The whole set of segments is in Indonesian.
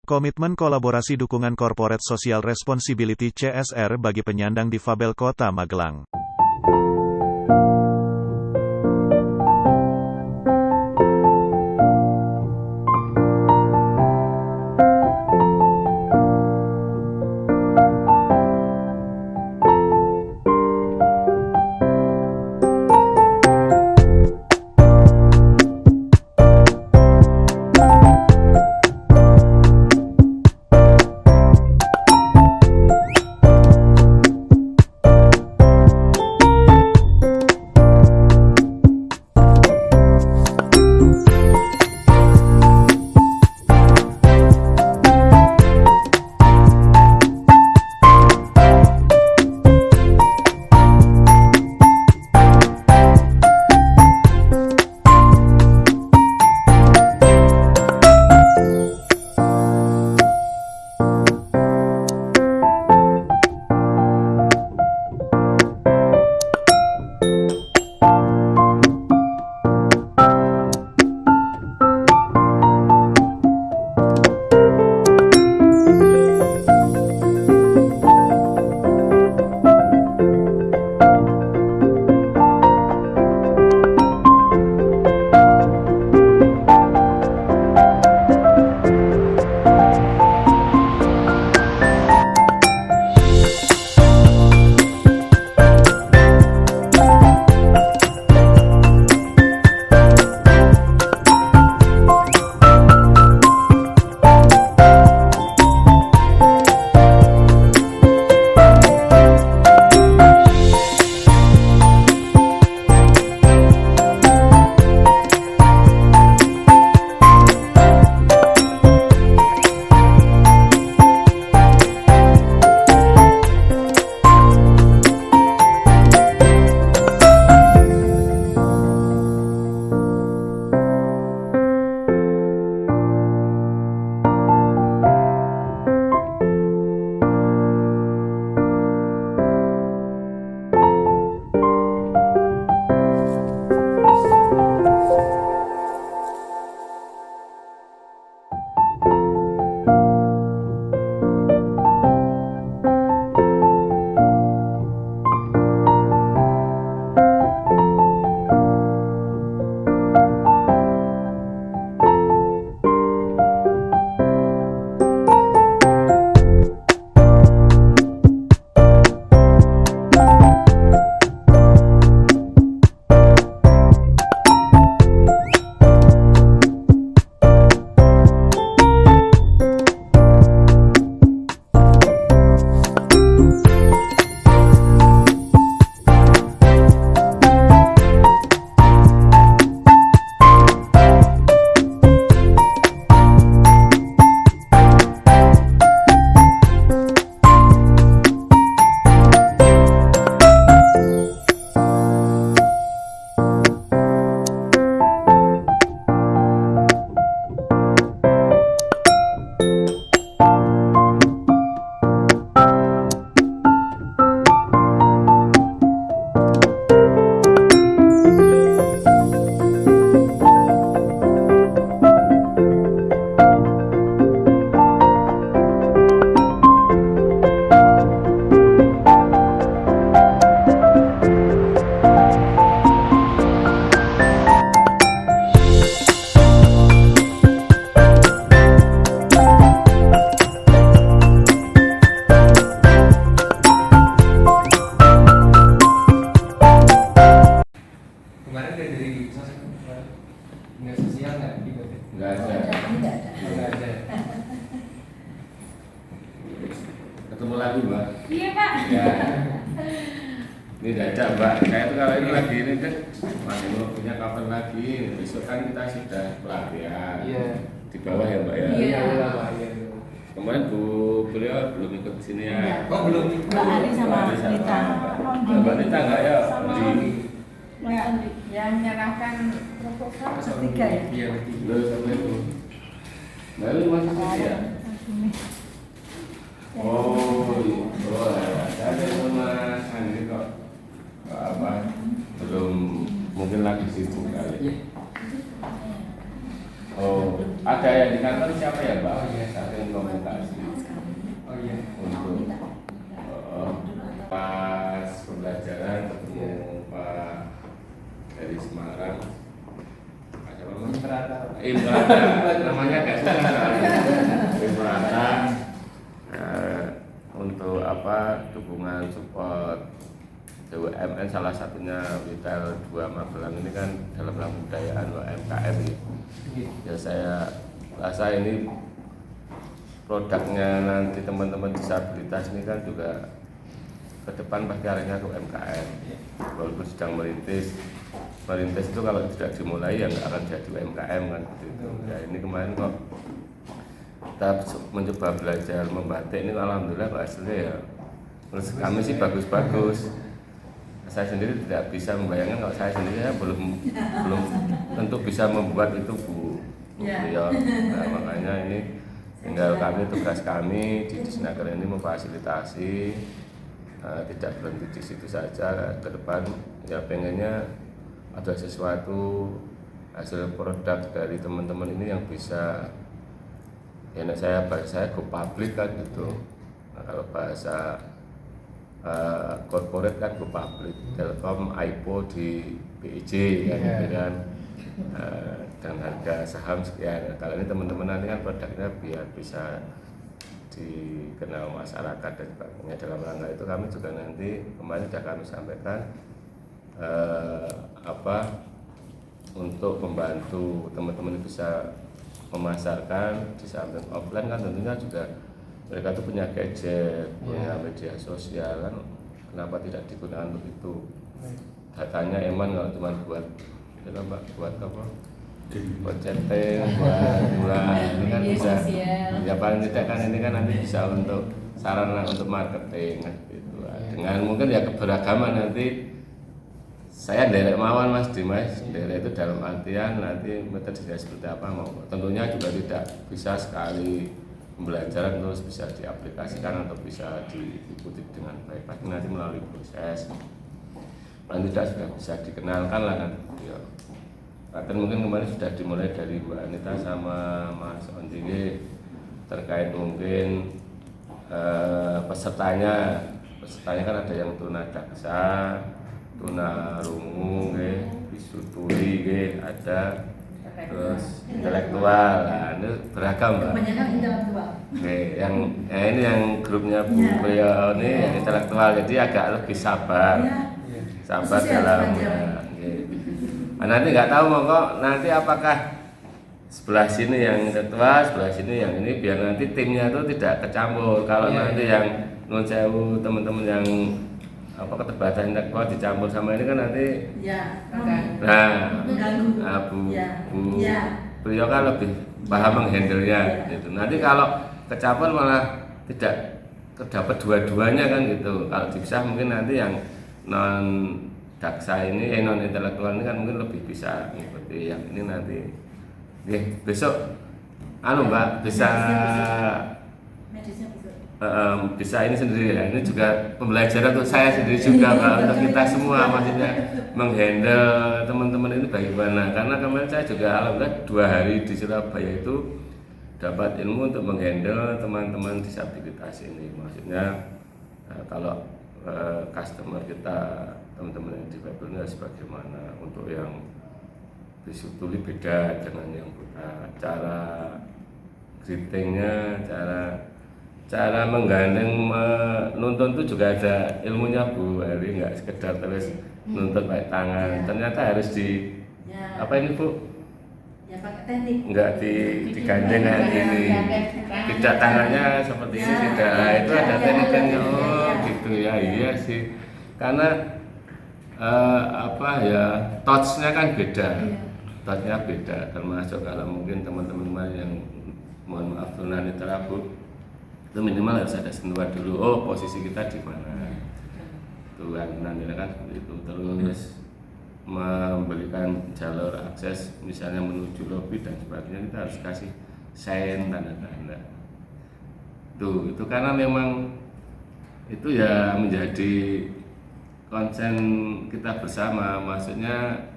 Komitmen kolaborasi dukungan Corporate Social Responsibility (CSR) bagi penyandang difabel Kota Magelang. Ketemu lagi Mbak. Iya Pak. Ya. Ini dadak Mbak. Saya tuh kalau ini lagi ini kan masih mau punya kapan lagi. Besok kan kita sudah pelatihan. Iya. Di bawah ya Mbak ya. Iya. Kemarin beliau belum ikut ke sini ya. Oh belum. Mbak Ari sama Rita. Mbak Rita enggak ya? Ya, yang menyerahkan proposal ketiga ya. Iya. Belum sampai itu. Lalu masih sini ya. Oh, ada sama Sandi kok. Apa? Belum, mungkin lagi sibuk kali. Oh, ada yang di kantor siapa ya Mbak? Saya ingin ngomong. namanya agak susah. Gimana untuk dukungan support BUMN, salah satunya Retail 2 Magelang ini kan dalam pemberdayaan UMKM ya. Ya saya rasa ini produknya nanti teman-teman disabilitas ini kan juga ke depan pasti arahnya ke UMKM. Walaupun sedang merintis itu kalau tidak dimulai ya nggak akan jadi UMKM kan gitu. Ya ini kemarin kok kita mencoba belajar membatik ini, alhamdulillah hasilnya ya menurut kami sih bagus-bagus. Saya sendiri tidak bisa membayangkan, kalau saya sendiri ya belum tentu bisa membuat itu Bu Priyo. Nah, makanya ini tinggal tugas kami di Disnaker ini memfasilitasi, tidak berhenti di situ saja. Ke depan ya pengennya ada sesuatu hasil produk dari teman-teman ini yang bisa ya saya go public kan gitu. Nah, kalau bahasa corporate kan go public, Telkom, IPO di BIJ kan gitu kan, dan harga saham sekian. Kalau ini teman-teman nanti kan produknya biar bisa dikenal masyarakat dan sebagainya. Dalam rangka itu kami juga nanti kemarin sudah kami sampaikan untuk membantu teman-teman bisa memasarkan di samping offline kan tentunya juga mereka tuh punya gadget, punya media sosial kan, kenapa tidak digunakan untuk itu? Datanya eman kalau cuma buat buat apa? Buat chatting, buat bulan ini kan bisa. Ya paling tidak kan ini kan nanti bisa untuk sarana untuk marketing gitu. Dengan mungkin ya keberagaman nanti. Saya derek mawon Mas Dimas, derek itu dalam artian nanti metodenya seperti apa mau. Tentunya juga tidak bisa sekali pembelajaran terus bisa diaplikasikan atau bisa diikuti dengan baik, pasti nanti melalui proses. Paling tidak sudah bisa dikenalkan lah kan. Ya. Bahkan mungkin kemarin sudah dimulai dari Bu Anita sama Mas Onjige terkait mungkin pesertanya kan ada yang tunadaksa, tunarungu, bisu tuli, ada terus intelektual, nah, ini beragam Mbak. Kebanyakan intelektual. Ini yang grupnya Bu Priyo ini yang intelektual, jadi agak lebih sabar, sabar dalamnya. Nah, nanti nggak tahu kok nanti apakah sebelah sini yang ketua, sebelah sini yang ini, biar nanti timnya itu tidak kecampur. Kalau nanti yang nun sewu teman-teman yang keterbatasan intelektual dicampur sama ini kan nanti Bu Priyo kan lebih paham menghandle-nya gitu. Nanti kalau kecampur malah tidak terdapat dua-duanya kan gitu. Kalau dipisah mungkin nanti yang non daksa ini non intelektual ini kan mungkin lebih bisa mengikuti yang ini nanti. Besok Mbak bisa ini sendiri ya, ini juga pembelajaran untuk saya sendiri juga Pak, untuk kita semua, maksudnya menghandle teman-teman ini bagaimana, karena kemarin saya juga alhamdulillah 2 hari di Surabaya itu dapat ilmu untuk menghandle teman-teman disabilitas ini, maksudnya kalau customer kita, teman-teman yang difabel ini harus bagaimana, untuk yang bisu tuli beda dengan yang buta, cara greetingnya, cara menggandeng menuntun itu juga ada ilmunya Bu Heri, nggak sekedar terus nuntut pakai tangan, ternyata harus apa ini Bu? Ya pakai teknik. Nggak digandeng kayak gini, tidak tangannya seperti ini, tidak, itu ada tekniknya. Oh gitu ya, iya sih, karena touch-nya kan beda, touch-nya beda, termasuk kalau mungkin teman-teman yang mohon maaf tunanetra Bu, itu minimal harus ada sentuhan dulu, oh posisi kita di mana, tuhan nanti kan seperti itu. Terus memberikan jalur akses misalnya menuju lobi dan sebagainya, kita harus kasih sign, tanda-tanda itu karena memang itu ya menjadi konsen kita bersama, maksudnya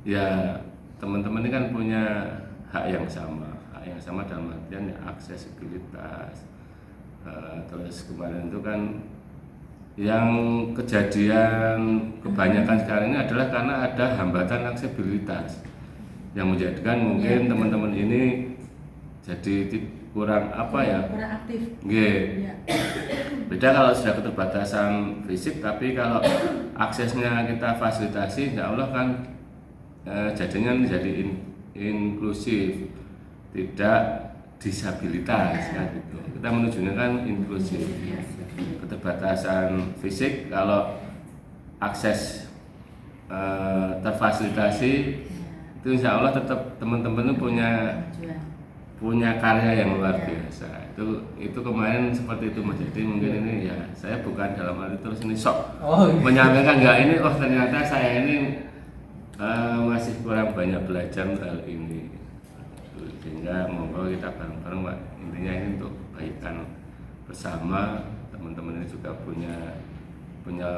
ya teman-teman ini kan punya hak yang sama dalam artian ya aksesibilitas. Terus kemarin itu kan yang kejadian kebanyakan sekarang ini adalah karena ada hambatan aksesibilitas. yang menjadikan mungkin teman-teman ini jadi kurang apa ya? Kurang aktif. Nggih. Ya. Beda kalau sudah keterbatasan fisik, tapi kalau aksesnya kita fasilitasi, insya Allah kan jadinya menjadi inklusif, tidak disabilitas kan gitu. Kita menujunya kan inklusif. Keterbatasan fisik kalau akses terfasilitasi itu insya Allah tetap teman-teman itu punya karya yang luar biasa. Itu kemarin seperti itu Mas. Jadi mungkin ini ya saya bukan dalam arti terus ini sok menyampaikan enggak ini ternyata saya ini masih kurang banyak belajar hal ini. Sehingga monggo kita bareng-bareng Pak. Intinya ini untuk kebaikan bersama, teman-teman ini juga punya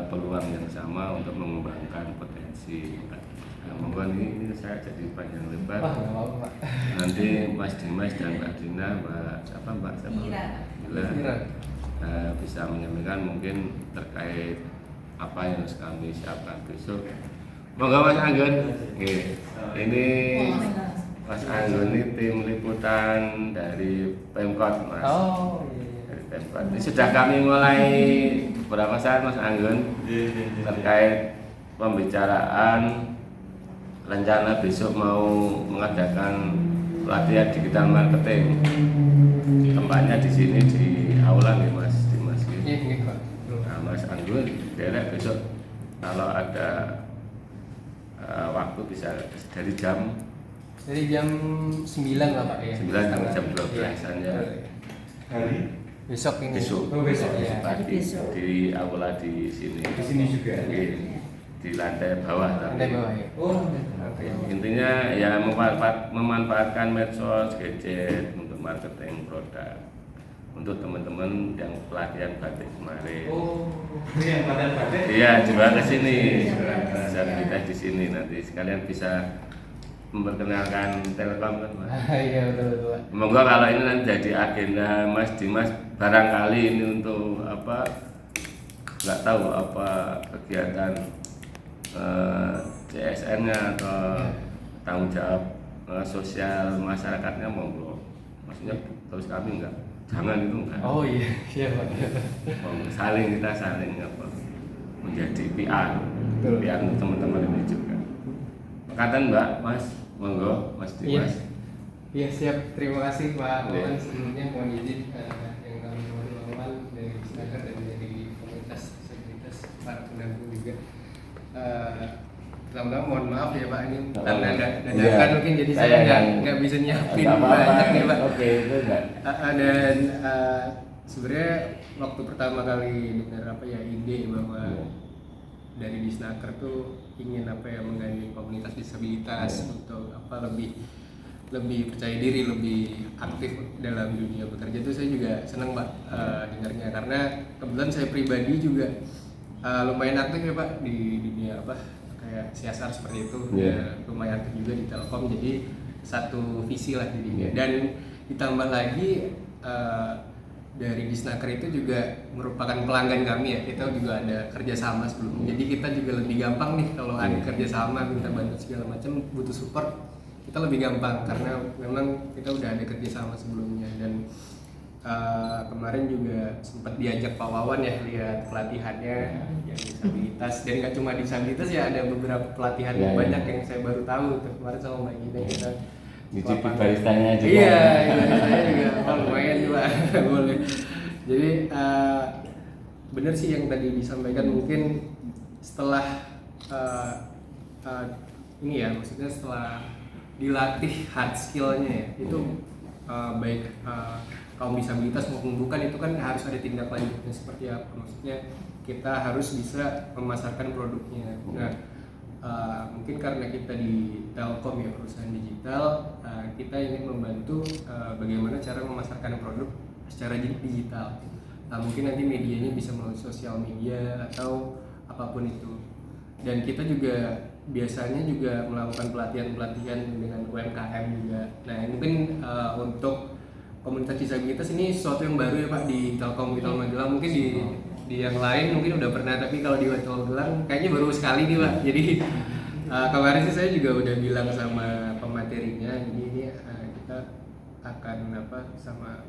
peluang yang sama untuk mengembangkan potensi. Nah, monggo ini saya jadi panjang lebar. Nanti Mas Dimas dan Mbak Dina, Mbak siapa Mbak siapa? Mira. Bisa menyampaikan mungkin terkait apa yang harus kami siapkan besok. Monggo Mas Anggun. Ini Mas Anggun ini tim liputan dari Pemkot Mas. Dari Pemkot. Ini sudah kami mulai beberapa saat Mas Anggun terkait pembicaraan rencana besok mau mengadakan pelatihan digital marketing. Tempatnya di sini di aula nih Mas Dimas. Nah, Mas Anggun, derek besok kalau ada waktu bisa dari jam 9 lah Pak ya. 9 sampai jam 12-an ya. Hari Besok ini. besok Ya. Pagi di aula di sini. di sini juga. Di lantai bawah tapi. Lantai bawah ya. Oke. Intinya ya memanfaatkan medsos, gadget untuk marketing produk. Untuk teman-teman yang pelatihan batik kemarin. Ini yang pada batik. Iya, juga ke sini. Bisa kita di sini nanti sekalian bisa memperkenalkan Telkom kan Mas. Iya betul. Semoga kalau ini nanti jadi agenda Mas Dimas barangkali ini untuk apa nggak tahu apa kegiatan CSN-nya atau tanggung jawab sosial masyarakatnya monggo. Maksudnya terus kami enggak. Jangan itu enggak. Oh iya, siap Pak. Kita saling apa menjadi PR untuk teman-teman ini juga. Makatan Mbak, Mas, monggo Mas Dimas. Iya siap. Terima kasih Pak Iya. Wawan. Sebelumnya mohon izin yang kami hormati dari Bisnaker dan dari komunitas disabilitas para pendamping juga. Pertama-tama mohon maaf ya Pak, ini dadakan mungkin jadi saya nggak bisa nyiapin banyak nih Pak. Oke, itu enggak. Dan sebenarnya waktu pertama kali dengar ide bahwa dari Bisnaker tuh ingin menggandeng komunitas disabilitas untuk lebih percaya diri, lebih aktif dalam dunia bekerja itu saya juga senang Pak dengarnya, karena kebetulan saya pribadi juga lumayan aktif ya Pak di dunia kayak CSR seperti itu. Lumayan aktif juga di Telkom, jadi satu visi lah jadinya. Dan ditambah lagi dari Bisnaker itu juga merupakan pelanggan kami ya, kita juga ada kerjasama sebelumnya, jadi kita juga lebih gampang nih kalau ada kerjasama, minta bantu segala macam, butuh support kita lebih gampang karena memang kita udah ada kerjasama sebelumnya. Dan kemarin juga sempat diajak Pak Wawan ya lihat pelatihannya yang disabilitas, dan nggak cuma disabilitas ya, ada beberapa pelatihan banyak yang saya baru tahu kemarin sama Mbak Gina kita. Nyicipi baristanya juga. Iya, saya juga lumayan juga boleh. Jadi benar sih yang tadi disampaikan, mungkin setelah ini ya, maksudnya setelah dilatih hard skillnya ya, itu baik kaum disabilitas maupun bukan, itu kan harus ada tindak lanjutnya seperti apa. Maksudnya kita harus bisa memasarkan produknya. Nah, mungkin karena kita di Telkom ya, perusahaan digital, kita ingin membantu bagaimana cara memasarkan produk secara digital. Nah, mungkin nanti medianya bisa melalui sosial media atau apapun itu. Dan kita juga biasanya juga melakukan pelatihan-pelatihan dengan UMKM juga. Nah, mungkin untuk komunitas disabilitas ini sesuatu yang baru ya Pak di Telkom Witel Magelang. Mungkin di yang lain mungkin udah pernah, tapi kalau di Witel Magelang kayaknya baru sekali nih Pak. Jadi kemarin sih saya juga udah bilang sama materinya. Jadi ini kita akan sama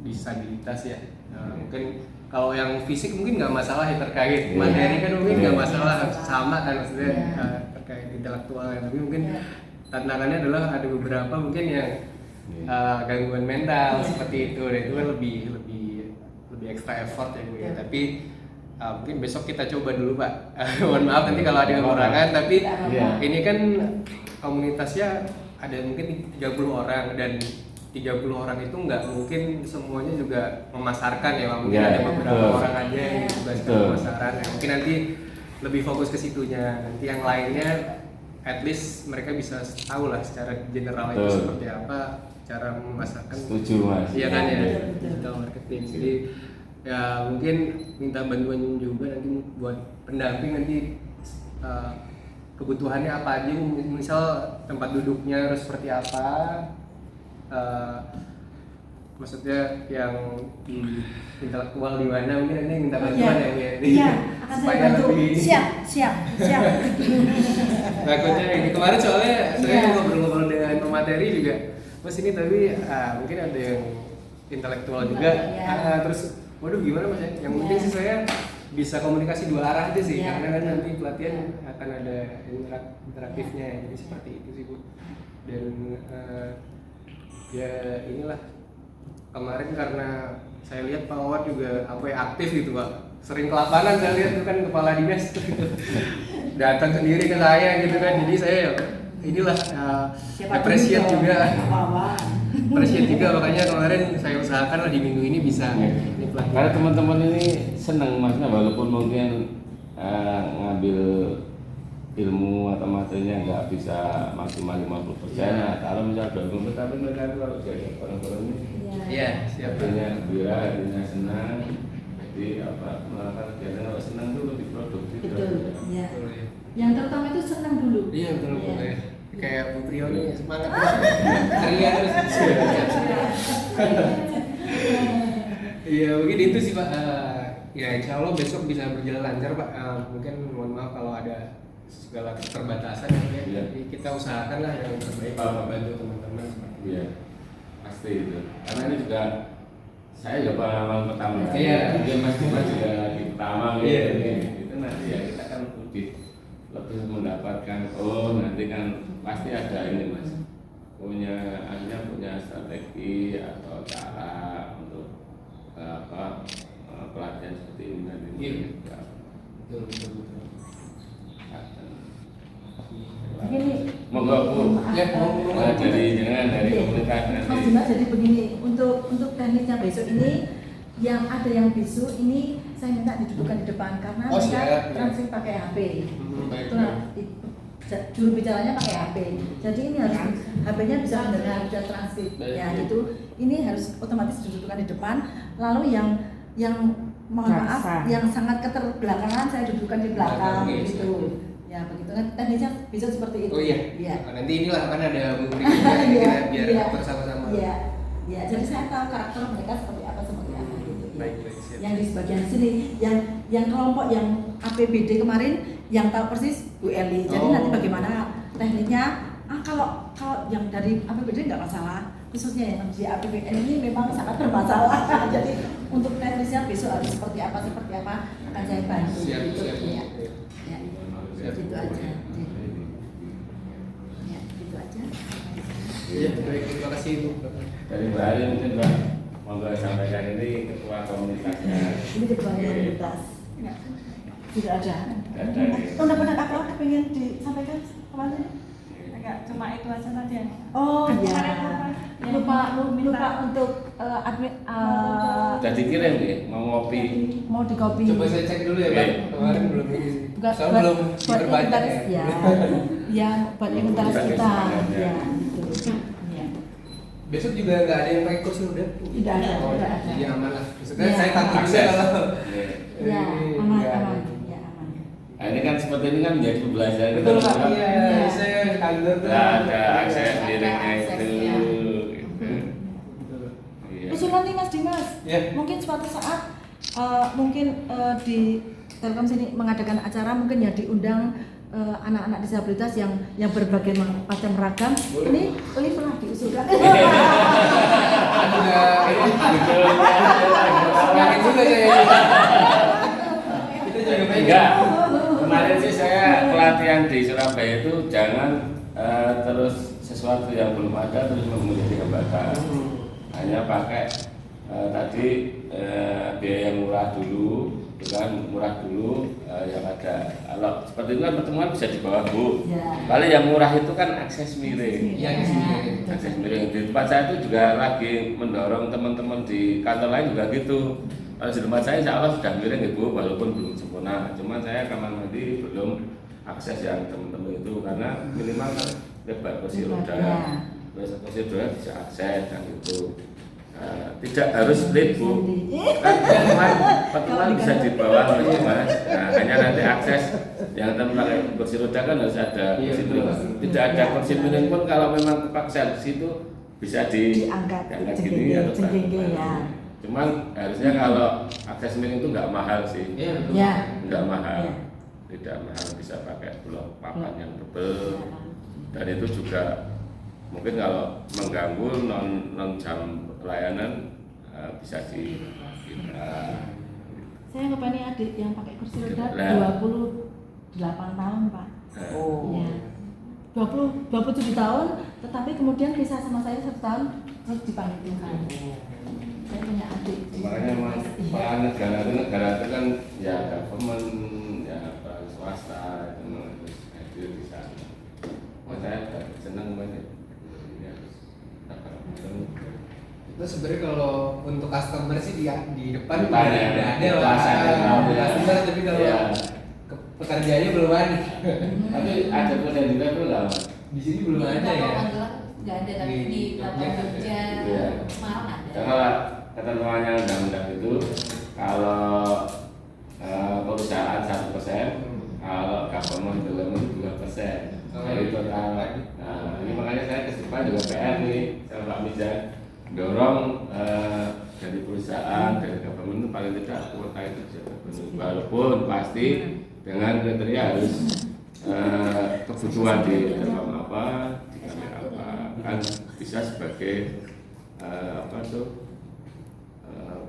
disabilitas ya. Mungkin kalau yang fisik mungkin nggak masalah ya, terkait materi kan mungkin nggak masalah, sama kan maksudnya terkait intelektual ya. Tapi mungkin tantangannya adalah ada beberapa mungkin yang gangguan mental seperti itu, dan itu kan lebih extra effort ya Bu ya. Tapi mungkin besok kita coba dulu Pak. Mohon maaf nanti kalau ada kekurangan, tapi ini kan komunitasnya ada mungkin 30 orang, dan 30 orang itu nggak mungkin semuanya juga memasarkan ya, mungkin ada beberapa orang aja yang ditugaskan pemasaran ya. Mungkin nanti lebih fokus ke situnya, nanti yang lainnya at least mereka bisa tahu lah secara general itu seperti apa cara memasarkan. Setuju Mas. Iya kan ya, digital marketing. Jadi ya mungkin minta bantuan juga nanti buat pendamping nanti kebutuhannya apa aja, misal tempat duduknya harus seperti apa, maksudnya yang di intelektual di mana, mungkin nanti minta bantuan Iya, akan saya bantu. Siap. Takutnya ini kemarin soalnya saya ngobrol-ngobrol dengan pemateri juga, Mas ini tapi mungkin ada yang intelektual juga, terus waduh gimana Mas ya? Yang penting sih saya bisa komunikasi dua arah aja sih, karena kan nanti pelatihan akan ada interaktifnya, jadi seperti itu sih Bu. Dan ya inilah kemarin karena saya lihat Pak Wawan juga aktif gitu Pak, sering ke lapangan saya lihat itu kan kepala dinas datang sendiri ke saya gitu kan, jadi saya inilah appreciate juga. Appreciate juga, makanya kemarin saya usahakan lah di minggu ini bisa ini pelatihan. Karena teman-teman ini senang maksudnya, walaupun mungkin ngambil ilmu atau materinya nggak bisa maksimal 50%. Kalau misalnya gabung, tapi mereka itu kalau jadi orang-orang ini siap. hatinya gembira, hatinya senang. Jadi melakukan kegiatan kalau senang itu lebih produktif. Betul. Iya. Yang terutama itu senang dulu. Iya betul. Kayak Bu Priyo nih semangat ceria terus. Iya mungkin itu sih Pak. Ya insya Allah besok bisa berjalan lancar Pak. Mungkin mohon maaf kalau ada segala keterbatasan ya. Jadi kita usahakan lah yang terbaik Pak, bantu teman-teman. Iya pasti itu. Karena ini juga saya juga pengalaman pertama. Iya. Mungkin Mas Dimas juga di pertama gitu. Itu nanti ya kita kan lebih mendapatkan nanti kan pasti ada ini Mas, punya strategi atau cara untuk pelatihan seperti ini nanti. Betul. Begini. Monggo Bu. Ya, dari komunitas nanti. Mas Dimas, jadi begini, untuk teknisnya besok ini yang ada yang bisu ini saya minta didudukan di depan karena mereka transfer pakai HP. Itu juru bicaranya pakai HP. Jadi ini harus HP-nya bisa mendengar, bisa transkrip. Ya itu ini harus otomatis didudukan di depan. Lalu yang mohon maaf yang sangat keterbelakangan saya dudukan di belakang gitu. Ya begitu kan teknisnya bisa seperti itu. Oh iya. Iya. Nanti inilah kan ada berikutnya biar bersama-sama. Iya. Ya, jadi saya tahu karakter mereka seperti apa gitu. Baik, siap. Yang di sebagian sini, yang kelompok yang APBD kemarin yang tahu persis Bu Eli. Jadi nanti bagaimana tekniknya? Kalau yang dari APBD nggak masalah, khususnya yang di APBN ini memang sangat bermasalah. Jadi untuk teknisnya besok harus seperti apa akan saya bantu. Siap. Ya, gitu aja. Ya, gitu aja. Iya, baik, terima kasih Bu. Dari Mbak Ali mungkin Mbak monggo sampaikan, ini ketua komunitasnya. Ini ketua komunitas. Tidak ada. Benar-benar apa pengen disampaikan kemarin? Enggak, cuma itu aja tadi. Oh iya. Lupa untuk admin. Jadi kirim ya, mau ngopi. Mau di copy. Coba saya cek dulu ya Pak. Kemarin belum ini. Soalnya belum diperbanyak ya. Ya, buat inventaris kita. Ya, gitu. Besok juga nggak ada yang pakai kursi udah? Tidak ada. Jadi aman lah. Maksudnya saya takut juga kalau ya, aman. Ya, aman. Nah, ini kan seperti ini kan menjadi pembelajaran. Betul Pak. Iya, saya kangen tuh. Ada akses linknya itu. Usulan nih Mas Dimas. Mungkin suatu saat di Telkom sini mengadakan acara, mungkin ya diundang anak-anak disabilitas yang berbagai macam ragam. Ini lift lah diusulkan. Semangat juga saya. Kita juga pengen. Enggak. Kemarin sih saya pelatihan di Surabaya itu jangan terus sesuatu yang belum ada terus menjadi hambatan. Hanya pakai tadi biaya yang murah dulu, dengan murah dulu yang ada. Kalau seperti itu kan pertemuan bisa di bawah Bu. Ya. Paling yang murah itu kan akses miring. Iya, di sini. Akses miring di tempat saya itu juga lagi mendorong teman-teman di kantor lain juga gitu. Kalau di tempat saya insya Allah sudah miring Ibu, walaupun belum sempurna. Cuma saya kamar mandi belum akses yang teman-teman itu karena minimal kan lebar kursi roda. Terus kursi roda bisa akses kan gitu. Tidak harus lift Bu. Kan pertemuan bisa di bawah Mas. Nah, hanya nanti akses yang teman pakai kursi roda kan harus ada kursi miring. Tidak ada kursi miring pun kalau memang terpaksa di situ bisa diangkat gini atau ya. Cuman harusnya kalau akses miring itu nggak mahal sih. Ya. Nggak mahal. Tidak mahal, bisa pakai blok papan yang tebel. Dan itu juga mungkin kalau mengganggu non jam pelayanan bisa di Saya kepengen adik yang pakai kursi roda Lah. 28 tahun Pak. Ya. 27 tahun, tetapi kemudian pisah sama saya 1 tahun terus dipanggil Tuhan. Saya punya adik. Makanya memang peran negara itu kan ya government, ya peran swasta itu harus hadir di sana. Saya senang banget. Itu sebenarnya kalau untuk customer sih di depan Depan udah ya, ada lah. Customer, tapi kalau pekerjaannya belum ada. Tapi ada pekerjaan juga tuh nggak? Di sini belum ada ya. Nggak ada, tapi di Jogja, Iya. Malang ada. Karena ketentuannya undang-undang itu kalau perusahaan 1%, kalau government itu 2%. Dari total. Nah, ini makanya saya ke depan juga PR nih sama Pak Mizan dorong dari perusahaan, dari government itu paling tidak kuota itu bisa terpenuhi. Walaupun pasti dengan kriteria harus kebutuhan di dalam apa, di kamera apa, kan bisa sebagai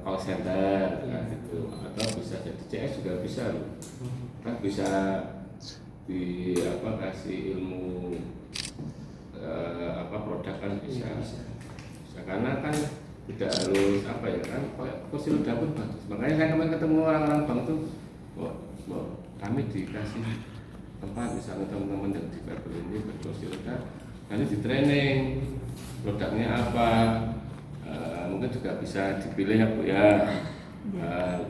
call center kan gitu, atau bisa jadi CS juga bisa loh, kan bisa di kasih ilmu produk kan bisa, karena kan tidak harus kan kursi roda pun bagus. Makanya saya kemarin ketemu orang-orang bank tuh, kami dikasih tempat misalnya teman-teman yang di Babel ini berkursi roda, nanti di training produknya apa, mungkin juga bisa dipilih ya Bu ya,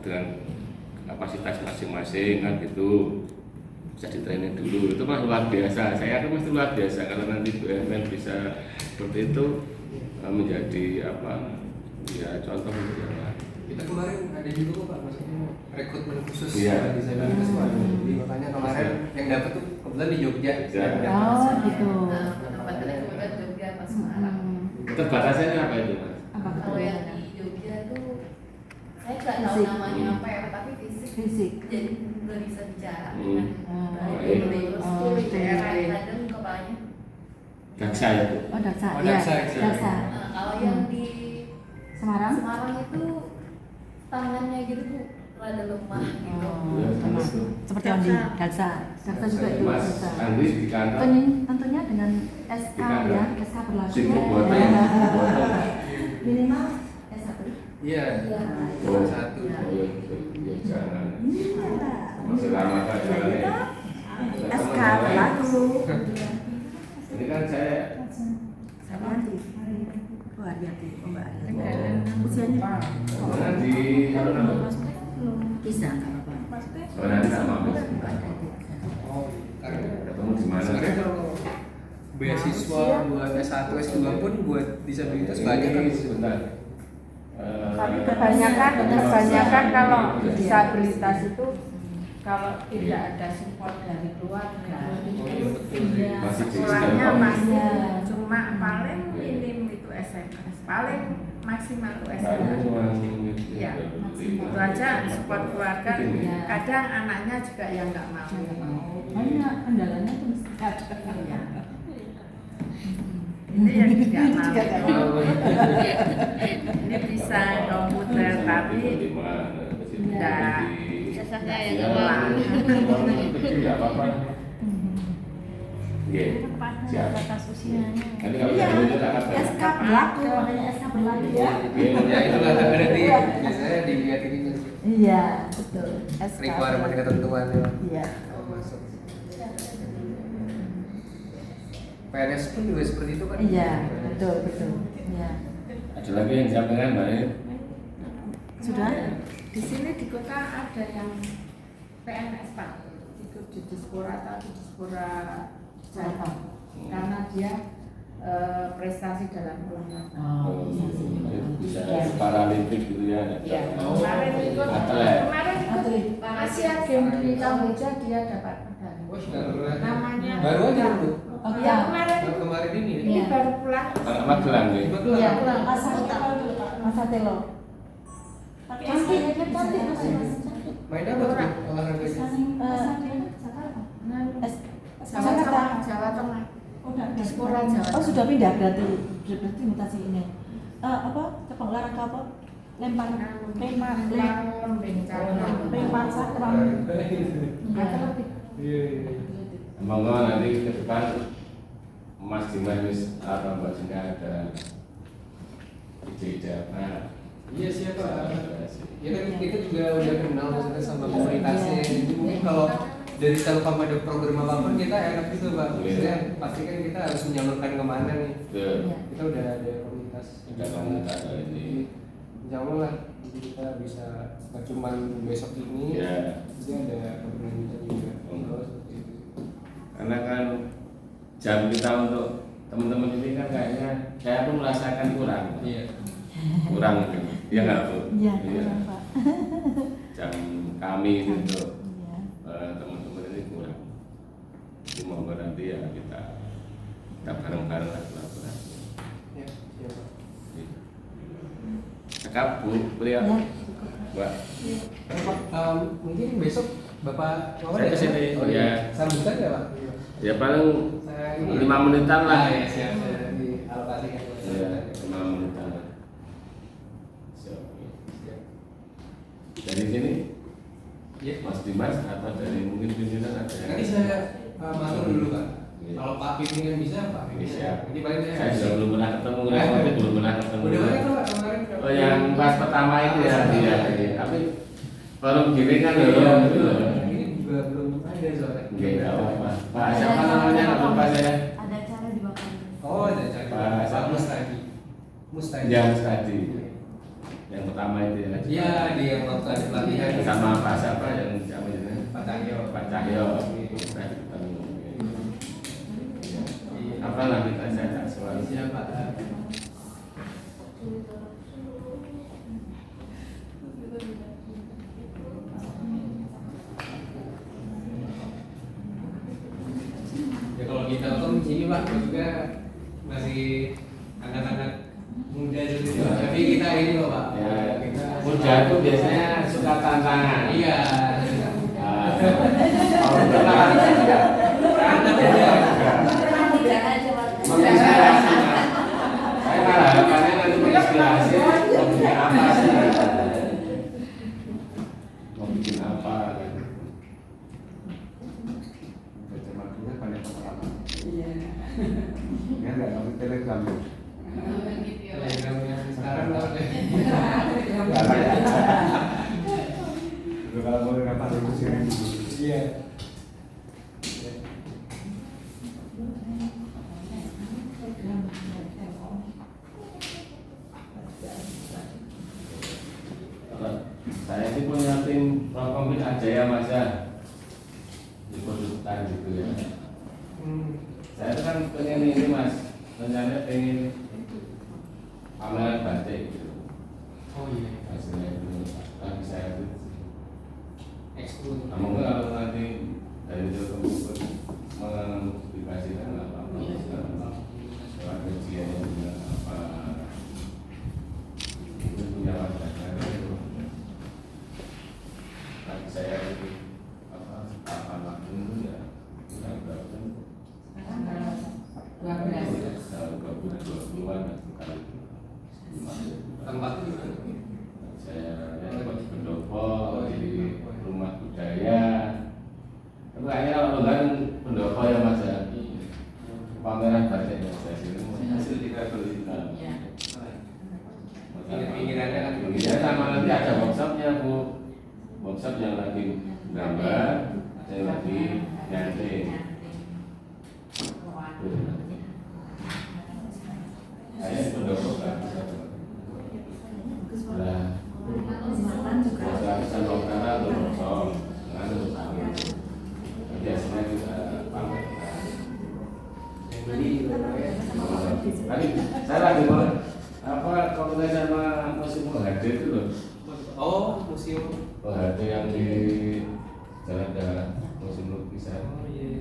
dengan kapasitas masing-masing kan gitu, bisa di training dulu. Itu mah luar biasa, saya yakin mesti luar biasa kalau nanti BUMN bisa seperti itu, menjadi contoh untuk yang lain. Kita kemarin ada juga kok Pak, maksudnya rekrutmen khusus Iya. disabilitas Pak. Jadi makanya kemarin yang dapat tuh kebetulan di Jogja. Oh gitu. Tempatnya kemudian Jogja pas Semarang. Terbatasannya apa itu Mas? Apa Kalau yang di Jogja tuh saya nggak tahu Fisik. namanya apa ya, tapi fisik. Jadi nggak bisa bicara dengan Baik. terus tuh di daerah kadang kepalanya. Daksa ya Bu? Oh Daksa. Oh, Ya, Daksa. Daksa. Kalau yang di Semarang? Semarang itu tangannya gitu tuh rada lemah gitu. Ya, Sama. gitu. Seperti Andi, Daksa. Daksa juga itu Mas Daksa. Andri di kantor. Tentunya dengan SK ya, SK berlaku. Sibuk ya. buat Minimal S1. Iya. Oh, Satu. ya jangan. Masih lama kan jalannya. SK berlaku. Ini kan saya Arianti. Oh Arianti, oh Mbak Arianti. Usianya pernah di bisa nggak apa-apa. pernah sama Mas. Oh, karena Ketemu di mana? sebenarnya kalau beasiswa buat S1, S2 pun buat disabilitas banyak kan. Sebentar. Tapi kebanyakan kalau disabilitas itu kalau tidak ada support dari keluarga Masih sekolahnya digital. masih cuma paling minim itu SMA, paling maksimal itu SMA. Ya, itu aja support keluarga, kadang anaknya juga yang nggak mau. Banyak kendalanya tuh mesti ada. Iya. Ini yang tidak mau. Ini bisa komputer tapi tidak. Sesaknya ya Ya, nggak mau. tidak apa-apa. Oke, siap. Batas usianya. Nanti kalau Iya, udah lulus akan SK berlaku, makanya SK berlaku ya. Ya itu lah berarti biasanya dilihat ini Iya, betul. SK. requirement ketentuannya. Iya. Oh, masuk. PNS pun juga seperti itu kan? Iya, betul, betul. Iya. ada lagi yang disampaikan Mbak Nil? Sudah? Di sini di kota ada yang PNS Pak, itu di Dispora atau di Dispora Jawa, karena dia prestasi dalam olahraga. Oh, bisa paralimpik gitu ya? Ya, Oh, kemarin ikut atlet. Asian Games di Kamboja dia dapat medali. Oh, sudah pernah. Namanya Baru aja Bu. Oh, ya, iya. kemarin Kemarin ini. ini baru pulang. Anak Magelang ya? Iya, Mas Atelo. Cantik, cantik, masih cantik. Main apa tuh olahraganya? Jawa Tengah. Dispora Jawa. Oh, sudah pindah berarti mutasi ini. Apa? Cabang olahraga apa? Lempar sakram. Semoga nanti ke depan Mas Dimas atau Mbak Jina ada ide-ide apa? Iya siapa? Ya kan kita juga udah kenal maksudnya sama komunitasnya. Jadi mungkin kalau dari Telkom ada program apa kita enak gitu Pak. Maksudnya pasti kan kita harus menyalurkan kemana nih. Kita udah ada komunitas. Ada komunitas ini. Insya Allah lah. Jadi kita bisa nggak cuma besok ini. Ya. Jadi ada program kita juga. Karena kan jam kita untuk teman-teman ini kan kayaknya saya pun merasakan kurang. Iya. Kurang gitu. Iya nggak Bu? Iya, kurang, Pak. Jam kami ini untuk Iya. teman-teman ini kurang. Jadi monggo nanti ya kita bareng-bareng lah kolaborasi. Ya, siapa? Cakap Bu, beliau. Ya. Mbak. Mungkin besok Bapak Saya kesini. Oh iya. Sambutan nggak Pak? Ya paling Saya 5 menitan lah. ya siap. Saya dialokasikan. Ya, 5 menitan lah. Siap. Dari sini, Iya. Mas Dimas atau dari mungkin pimpinan ada yang Nanti saya matur dulu Pak. Iya. Kalau Pak pimpinan bisa Pak. Bisa. Jadi paling Saya juga belum pernah ketemu, tapi belum pernah ketemu. Udah banyak tuh Pak kemarin. Oh yang pas pertama itu ya, iya. Tapi forum gini kan Iya, belum. betul. Ini juga belum ada soalnya. Enggak apa-apa. Pak siapa namanya? Lupa saya. Ada cara dibakar. Oh, ada cari. Pak Mustadi. Mustadi. Yang tadi. Yang pertama itu ya. Iya, dia yang melakukan pelatihan Sama Pak siapa yang siapa itu? Pak Cahyo. Pak Cahyo. Nah, ketemu. Apa lah kita saya soal Siapa? Ya kalau di Telkom sini Pak juga masih anak-anak muda gitu. Tapi kita ini loh Pak. ya Kita muda itu biasanya suka tantangan. Iya. Kalau benar Tidak aja Pak. menginspirasi. Saya malah harapannya nanti menginspirasi mau bikin apa sih? Mau bikin apa? Baca madunya banyak apa? Iya. Ya nggak ngerti telegram. Telegram yang sekarang lah. Kalau mau dapat itu sih. Iya. Saya sih punya tim Prokomit aja ya Mas ya, di produkan gitu ya. Saya tuh kan pengen ini Mas, rencananya pengen pameran batik gitu. Oh iya. Hasilnya itu lagi saya tuh. Ekskul. Namun kalau nanti dari itu mengpublikasikan apa-apa, lewat kajiannya juga apa, itu punya wajahnya. satu yang lagi gambar, ada yang lagi nyanting. Saya pendokter kan. Nah, bisa dokter atau kosong, nganu sama. Biasanya kita pakai. Tadi saya lagi mau apa komunikasi sama museum OHD itu loh. Oh, museum. OHD yang di Jalan Darat, museum lukisan. Oh iya.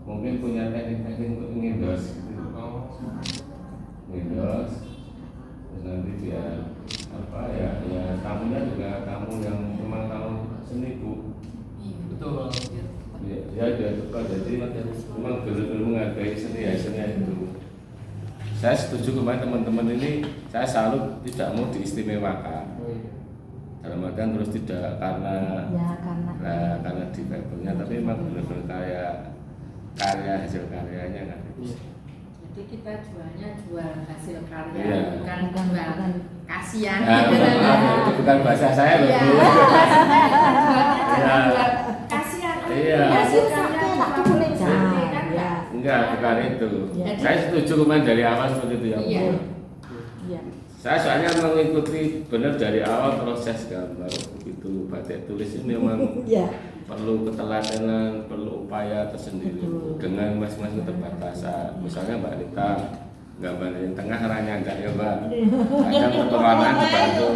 Mungkin punya teknik-teknik untuk ngindos gitu. Oh. Windows, terus nanti biar apa ya tamunya juga tamu yang memang tamu seni Bu. Betul. Ya dia suka, jadi memang benar-benar menghargai seni ya itu. Saya setuju kemarin teman-teman ini, saya salut tidak mau diistimewakan. Oh iya. Dalam artian terus tidak karena karena defabelnya, tapi memang benar-benar karya hasil karyanya kan. Jadi kita jualnya jual hasil karya, Iya. bukan jual kasihan. Nah, maaf, itu bukan bahasa saya loh Iya. Bu. Jangan jual kasihan. Iya. Hasil karya aku boleh jangan. Enggak, bukan itu. Ya. Saya setuju kemarin dari awal seperti itu ya Bu. Iya. Iya. Saya soalnya mengikuti benar dari awal proses gambar begitu batik tulis ini memang Iya. perlu ketelatenan, perlu upaya tersendiri dengan masing-masing keterbatasan. Misalnya Mbak Rita gambar yang tengah ranya enggak ya Mbak? Kadang perwarnaan dibantu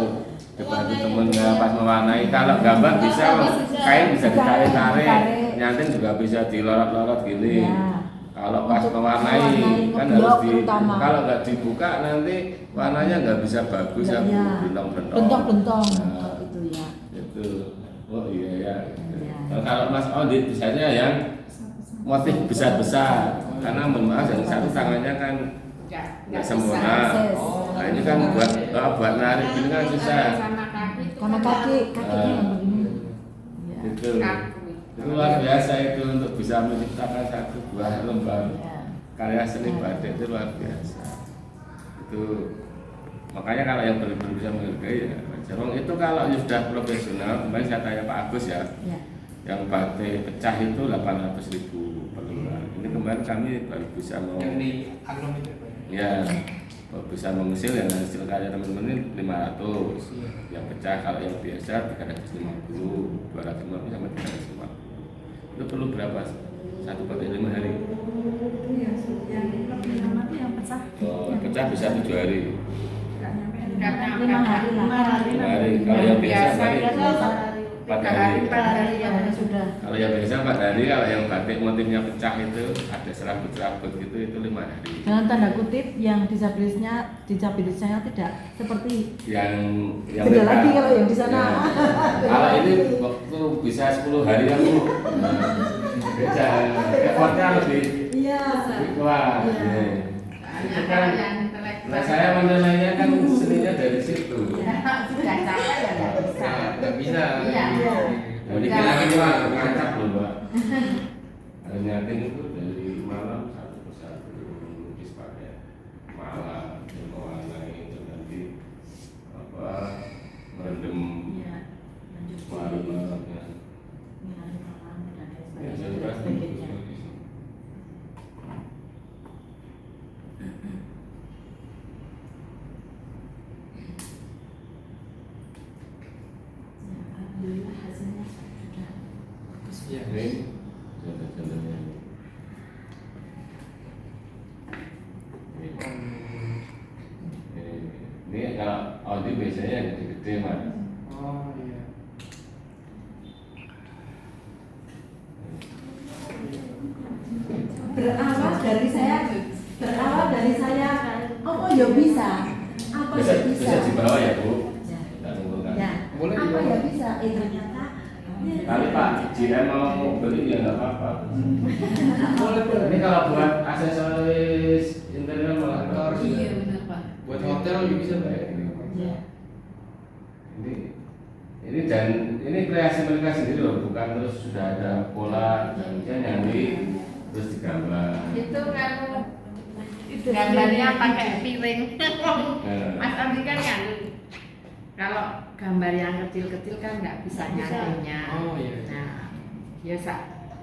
temennya pas mewarnai. Kalau gambar bisa kain bisa ditarik-tarik, nyantin juga bisa dilorot-lorot gini. Ya. Kalau pas Untuk mewarnai mewarnai kan ngeblok harus di, terutama. kalau nggak dibuka nanti warnanya nggak bisa bagus ya, Iya. bentong-bentong. Bentong-bentong Nah, itu ya. itu, oh iya ya. Iya. Kalau Mas Audit biasanya yang motif besar-besar, karena mohon maaf yang satu tangannya kan nggak sempurna. Akses. Nah ini kan buat narik ini kan susah. Sama kaki itu Karena kan kaki yang begini. Ya. Itu. kaku. Itu luar biasa itu untuk bisa menciptakan satu buah lembar Ya. karya seni batik itu luar biasa. Itu makanya kalau yang benar-benar bisa menghargai ya Jarong itu kalau sudah profesional. Kemarin saya tanya Pak Agus ya, Ya. yang batik pecah itu 800.000 per lembar. Ini kemarin kami baru bisa mau Yang di Agnom itu. ya baru bisa mengusil yang hasil karya teman-teman ini 500. Yang pecah kalau yang biasa 350, 250 sampai 350. Itu perlu berapa? Satu batik 5 hari. Yang lebih lama itu yang pecah. Oh, pecah bisa 7 hari. Karena 5 hari lah. 5 hari. Kalau yang biasa hari. biasa 4 hari. 4 hari yang sudah. Kalau yang biasa 4 hari, kalau yang batik motifnya pecah itu ada serabut-serabut gitu itu 5 hari. Dengan tanda kutip yang disabilitasnya tidak seperti Yang beda mereka- lagi kalau yang di sana. Ya. Kalau ini waktu bisa 10 hari kan Bu. Beda. Effortnya lebih Iya. kuat. Iya. Nih. Itu kan yang intelektual. nah saya menilainya kan seninya dari situ. Sudah capek ya nggak bisa. Nggak bisa. Iya. Jadi kita Wah, ngacak loh Mbak. Hanya itu dari malam satu persatu lukis pakai malam, mewarnai itu nanti apa merendam Iya. Lanjut. warna-warnanya. Ya, saya kira Sebagainya. Alhamdulillah hasilnya sudah bagus. Iya. Ini jalan-jalannya. Ini kalau Audi biasanya yang gede-gede Mas. Oh iya. berawal dari saya oh ya bisa apa Bisa, ya bisa bisa di bawah ya Bu. Ya. Tidak menguntungkan. Ya, Boleh apa dibawa. ya bisa ternyata Tapi Pak, jika mau beli ya nggak apa-apa. Boleh boleh. Ini kalau buat aksesoris interior malah Kantor, bagus. Iya benar Pak. Buat hotel juga bisa Mbak. ya. Ini dan ini kreasi mereka sendiri loh, bukan terus sudah ada pola dan dia nyanyi terus digambar. Itu kan gambarnya pakai piring. Nah, Mas Andi kan kalau gambar yang kecil-kecil kan nggak bisa nyarinya. Oh, iya. Nah, ya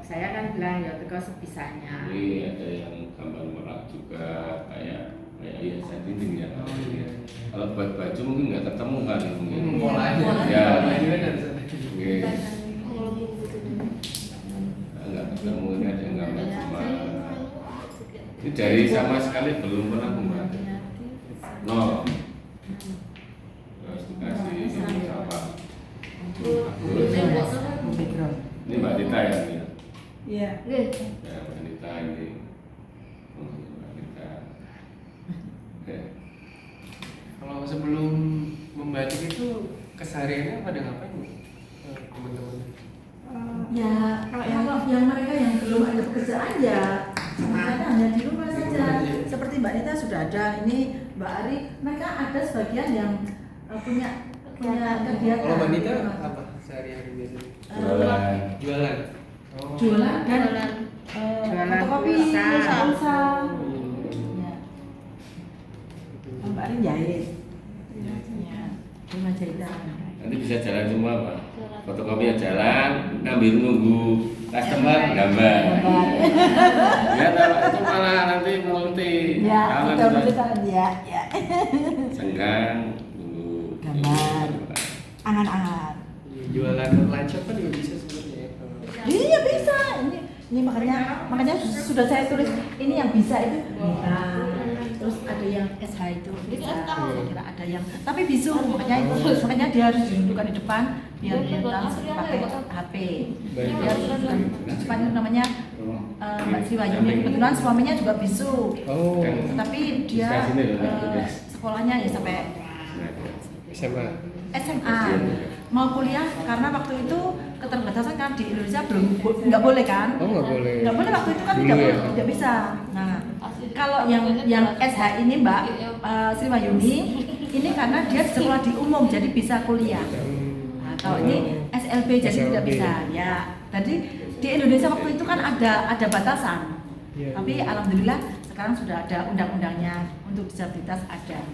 saya kan bilang ya teko sebisanya. Ini ada yang gambar merak juga kayak hiasan dinding ya. Oh, iya. Kalau buat baju mungkin nggak ketemu kan mungkin. Polanya. Ya. Polanya kan harus ada. Oke. Nggak ketemu ini ada yang gambar cuma. Ini dari sama sekali belum pernah membuat. No. Terus dikasih apa? Ini Mbak Dita ya? Ini. Iya. Ya, Mbak Dita ini. Mbak Dita. Kalau sebelum membatik itu kesehariannya pada ngapain Bu? Teman-teman? Ya, yang mereka yang belum ada pekerjaan ya mereka hanya di rumah saja. Seperti Mbak Nita sudah ada, ini Mbak Ari, mereka ada sebagian yang punya kegiatan. Kalau Mbak Nita apa sehari-hari biasanya? Jualan. Jualan dan Jualan fotokopi, pulsa. pulsa. Ya. Mbak Ari jahit. Ya, rumah jahitan. Nanti bisa jalan semua Pak. Fotokopinya jalan, ngambil nunggu customer gambar. Ya Pak, itu malah nanti multi. Ya, Kalau kita sudah berbicara ya. senggang nunggu Gambar. Angan-angan. Jualan online shop kan juga bisa sebenarnya ya. Iya bisa. Ini makanya sudah saya tulis ini yang bisa itu. Nah, terus ada yang SH itu bisa. Saya kira ada yang tapi bisu makanya dia harus dudukkan di depan biar dia langsung pakai HP. Dia depan itu namanya Mbak Sri Wahyuni. Kebetulan suaminya juga bisu. Oh, Tapi dia sekolahnya ya sampai SMA. SMA mau kuliah karena waktu itu keterbatasan kan di Indonesia nggak boleh kan? Oh, nggak boleh. Waktu itu kan Dulu ya? tidak bisa. Nah kalau yang SH ini Mbak Sri Wahyuni ini karena dia sekolah di umum jadi bisa kuliah. Nah, kalau ini SLB jadi tidak bisa ya. Jadi di Indonesia waktu itu kan ada batasan. Iya. Tapi alhamdulillah sekarang sudah ada undang-undangnya untuk disabilitas ada.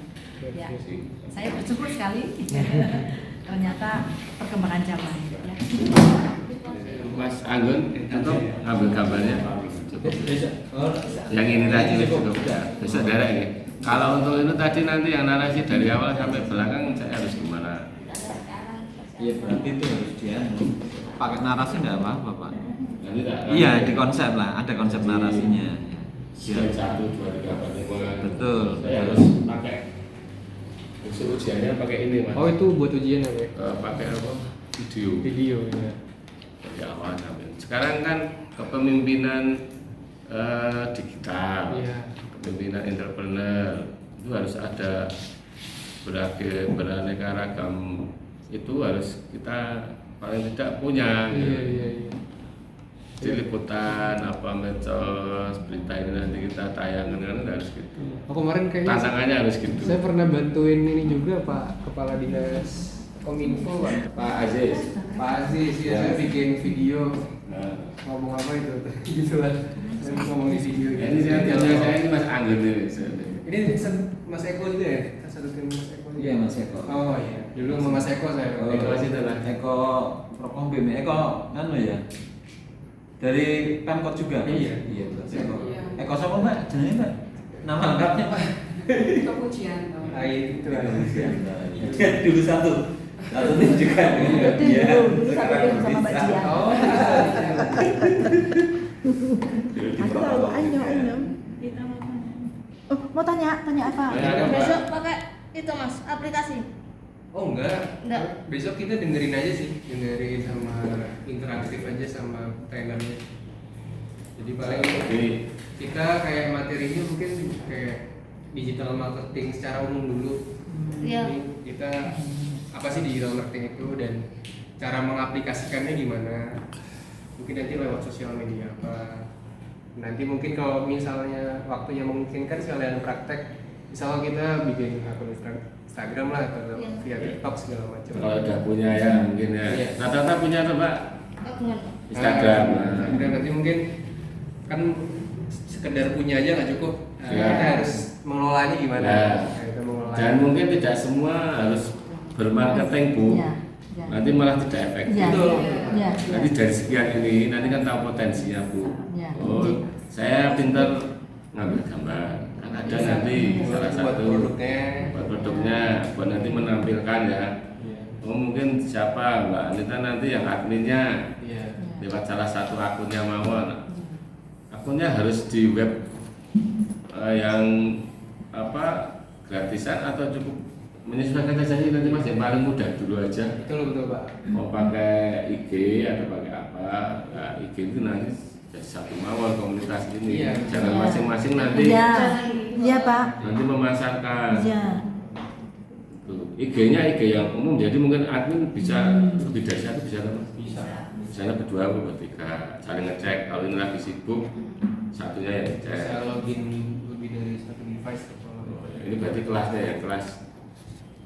Ya, saya bersyukur sekali. Ternyata perkembangan zaman. Ya. Mas Anggun untuk ngambil gambarnya cukup. Yang ini tadi cukup ya. Besok derek ya. Kalau untuk itu tadi nanti yang narasi dari awal sampai belakang saya harus gimana? Iya berarti itu harus dia pakai narasi nggak apa-apa Pak. Nanti tak. Iya di konsep lah, ada konsep narasinya. Slide 1, 2, 3, 4, 5. Betul. Saya harus pakai. Ujiannya pakai ini Mas. Oh, itu buat ujian apa ya? Pakai apa? Video. Video ya. Dari awal sampai. Sekarang kan kepemimpinan digital, Iya. kepemimpinan entrepreneur itu harus ada beraneka ragam, itu harus kita paling tidak punya. Iya. Di liputan apa medsos berita ini nanti kita tayangkan kan harus gitu. Oh, kemarin kayaknya Tantangannya harus gitu. saya pernah bantuin ini juga Pak Kepala Dinas Kominfo Pak Aziz. Pak Aziz ya, saya bikin video Nah, ngomong apa itu gitu lah. Saya ngomong di video ya gitu. saya ini Mas Anggun ini. Ini Mas Eko itu ya? Satu tim Mas Eko. Iya Mas Eko. Oh iya. Dulu sama Mas Eko saya. Oh, Eko masih telah. Eko Propam BM Eko nganu ya. Dari Pemkot juga. Iya. Iya berarti Eko. Iya. Eko siapa Mbak? Jenenge Mbak? Nama lengkapnya Pak? Kepujian. Ah itu lah. Dulu satu tim juga. Dulu satu tim sama Mbak Jian. Oh. Aku tahu, anyam. Oh, mau tanya apa? Besok pakai itu Mas, aplikasi. Oh enggak. Enggak. Besok kita dengerin aja sih, dengerin sama interaktif aja sama trainernya. Jadi paling kita kayak materinya mungkin kayak digital marketing secara umum dulu. Iya. Jadi kita apa sih digital marketing itu dan cara mengaplikasikannya gimana? Mungkin nanti lewat sosial media apa. Nanti mungkin kalau misalnya waktunya memungkinkan sekalian praktek, misalnya kita bikin akun Instagram lah atau Iya. via TikTok segala macam. Kalau udah punya ya mungkin ya. Iya. Rata-rata punya tuh Pak Enggak punya. Instagram. Instagram nanti mungkin kan sekedar punya aja nggak cukup. Iya. Kita harus mengelolanya gimana? Iya. Nah, kita mengelolanya. Dan mungkin tidak semua harus bermarketing Bu, Ya, ya. nanti malah tidak efektif. Ya, Betul. ya, Nanti dari sekian ini nanti kan tahu potensinya Bu. Ya. Oh, saya pintar ngambil gambar. Kan ada nanti salah buat satu buat produknya, buat nanti menampilkan ya. Iya. Oh mungkin siapa Mbak Anita nanti yang adminnya Iya. lewat salah satu akunnya Mawon. Akunnya harus di web yang apa gratisan atau cukup menyesuaikan saja nanti Mas yang paling mudah dulu aja. Betul Pak. Mau pakai IG atau pakai apa? Nah, IG itu nanti jadi satu Mawon komunitas ini. Iya. Jangan Iya. masing-masing nanti Iya, iya Pak. nanti memasarkan. Iya. Tuh, IG-nya IG yang umum, jadi mungkin admin bisa lebih dari satu bisa kan? Bisa. Misalnya berdua atau bertiga saling ngecek, kalau ini lagi sibuk satunya yang ngecek. Bisa login lebih dari satu device. Ini berarti kelasnya ya, kelas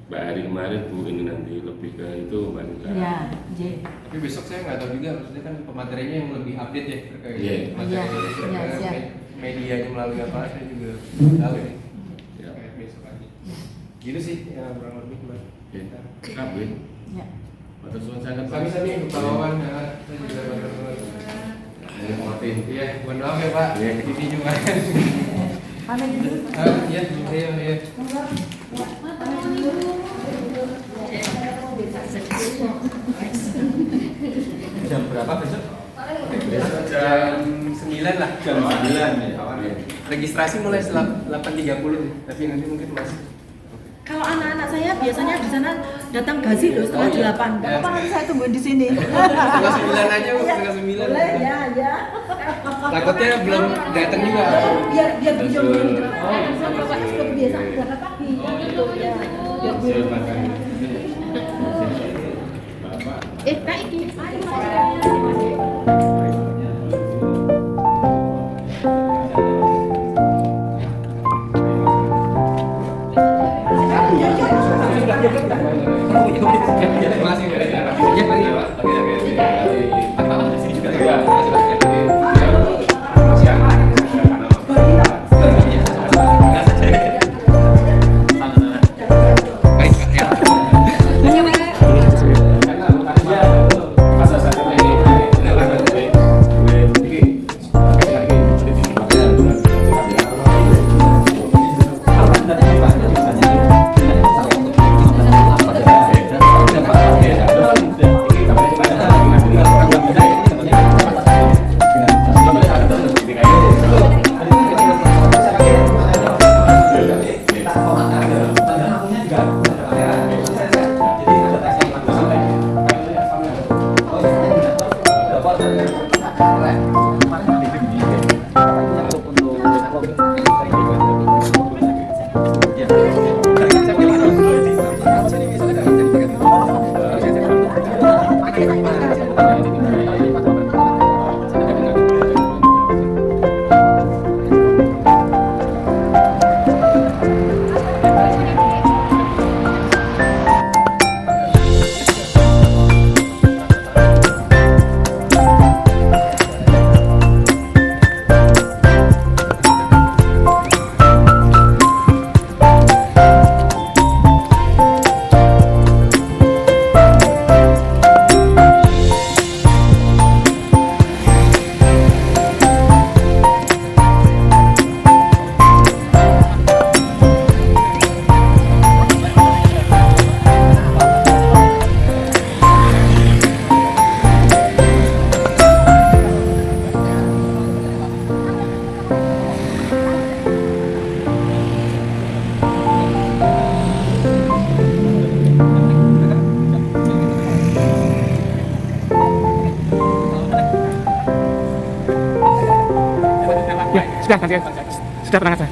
Mbak Hari kemarin Bu, ini nanti lebih ke itu Mbak Nita. Iya, J. Tapi besok saya nggak tahu juga, maksudnya kan pematerinya yang lebih update ya terkait Iya. materi Iya, siap. medianya melalui apa saya juga belum tahu ya. Ya. Terkait besok lagi. Gitu sih ya kurang lebih Mbak. KB. Ya. Atau suara sangat Sami-sami Pak Wawan ya, saya juga baru Martin. Iya, mohon maaf ya Pak. Iya. Ini juga. Pamit dulu. Iya, iya. Jam berapa besok? Besok jam 9 lah. Jam 9 ya. Registrasi mulai 8.30 tapi nanti mungkin masih. Kalau anak-anak saya biasanya di sana datang gazi loh setengah 8. Gak apa-apa nanti saya tungguin di sini. Setengah 9 aja Bu, setengah 9. Boleh ya, ya. Takutnya belum datang juga. Biar beliau belum saya bapaknya sudah kebiasaan berangkat pagi. Gitu ya. Biar beliau. Kak iki. Sudah tenang aja.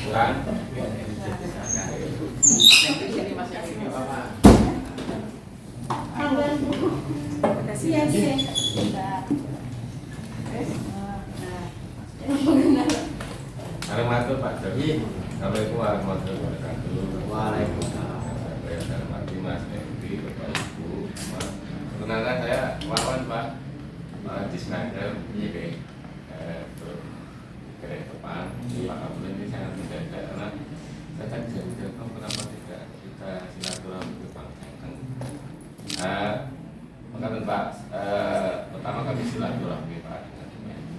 Kurang. Siap, siap. Salam matur Pak Jadi. Assalamualaikum warahmatullahi wabarakatuh. Waalaikumsalam. Saya hormati Mas Endi, Bapak Ibu. Perkenalkan saya Wawan Pak. Pak Disnaker. Ke depan Pak Kapolri ini sangat menjaga karena saya tadi jadi telepon kenapa tidak kita silaturahmi ke Pak makanya Pak pertama kami silaturahmi Pak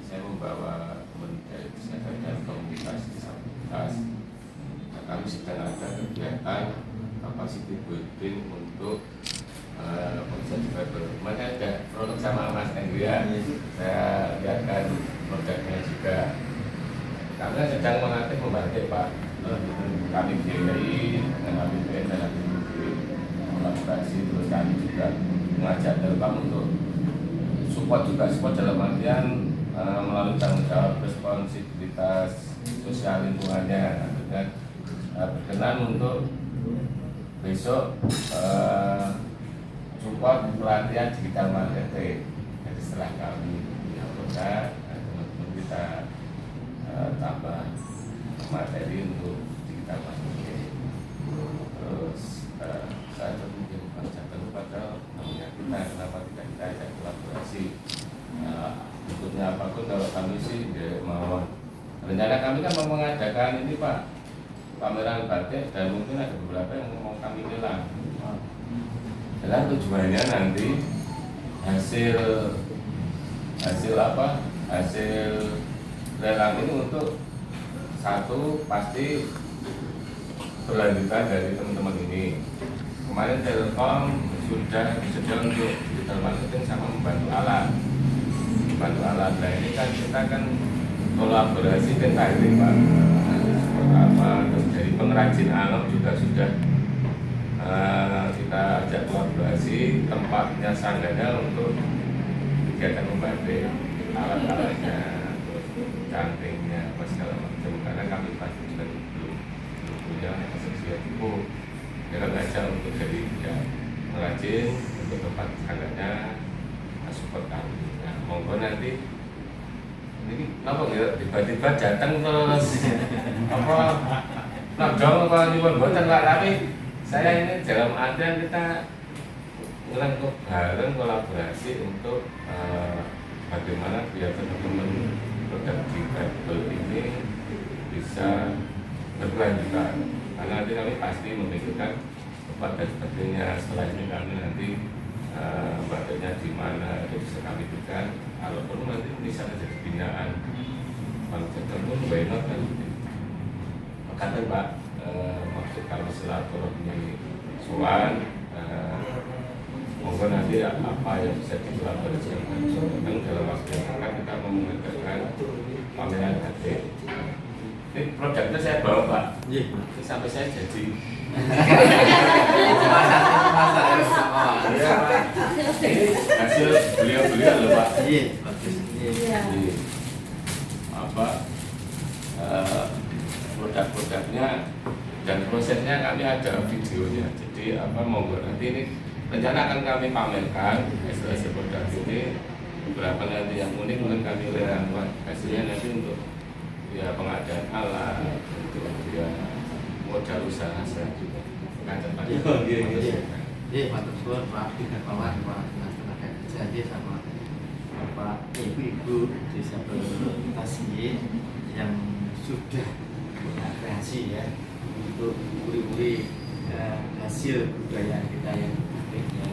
saya membawa Kementerian Kesehatan dan Komunitas Disabilitas. Kami sedang ada kegiatan capacity building untuk pekerja difabel. Kemarin ada produk sama Mas Andrea, saya lihatkan produknya juga. Kami sedang melatih membantu Pak. Kami DKI dengan APBN dan APBD kolaborasi, terus kami juga mengajak Telkom untuk support dalam artian melalui tanggung jawab responsibilitas sosial lingkungannya. Dan berkenan untuk besok support pelatihan digital marketing. Jadi setelah kami dilakukan, teman-teman kita tambah materi untuk digital marketing. Terus saya mungkin jangan lupa namanya kita kenapa tidak kita ajak kolaborasi. Bentuknya apapun kalau kami sih mau rencana kami kan mau mengadakan ini Pak pameran batik dan mungkin ada beberapa yang mau kami lelang. Dan tujuannya nanti hasil lelang ini untuk satu pasti berlanjutan dari teman-teman ini. Kemarin Telkom sudah bersedia untuk digital marketing sama membantu alat. Nah ini kan kita kan kolaborasi dengan ini Pak. Terus dari pengrajin alam juga sudah kita ajak kolaborasi tempatnya sangganya untuk kegiatan membatik alat-alatnya, terus cantingnya, apa segala macam. Karena kami pasti juga belum punya asosiasi itu. Kita ngajak untuk jadi pengrajin untuk tempat sangganya support kami. Nah, monggo nanti ini kenapa ya tiba-tiba datang terus apa nodong apa nyuwun boten Pak, tapi saya ini dalam artian kita ngerangkep bareng kolaborasi untuk bagaimana biar teman-teman produk difabel ini bisa berkelanjutan. Karena nanti kami pasti memikirkan tempat dan sebagainya. Setelah ini kami nanti batiknya di mana itu bisa kami berikan. Kalaupun nanti misalnya jadi binaan bangsa tertentu, why not kan? Makanya Pak, maksud kalau silaturahmi soal mungkin nanti apa yang bisa dikolaborasikan dalam waktu yang akan kita mengadakan pameran batik. Ini produknya saya bawa Pak, sampai saya jadi. Ini hasil beliau-beliau loh Pak. Apa produk-produknya dan prosesnya kami ada videonya. Jadi apa monggo nanti ini rencana akan kami pamerkan hasil produk ini. Beberapa nanti yang unik mungkin kami lelang hasilnya nanti untuk ya pengadaan alat, untuk ya modal usaha saya juga. Iya, matur suwun Pak, kawan Pak, tenaga kerja sama Bapak ibu-ibu disabilitas yang sudah punya kreasi ya untuk uri-uri hasil budaya kita yang penting ya.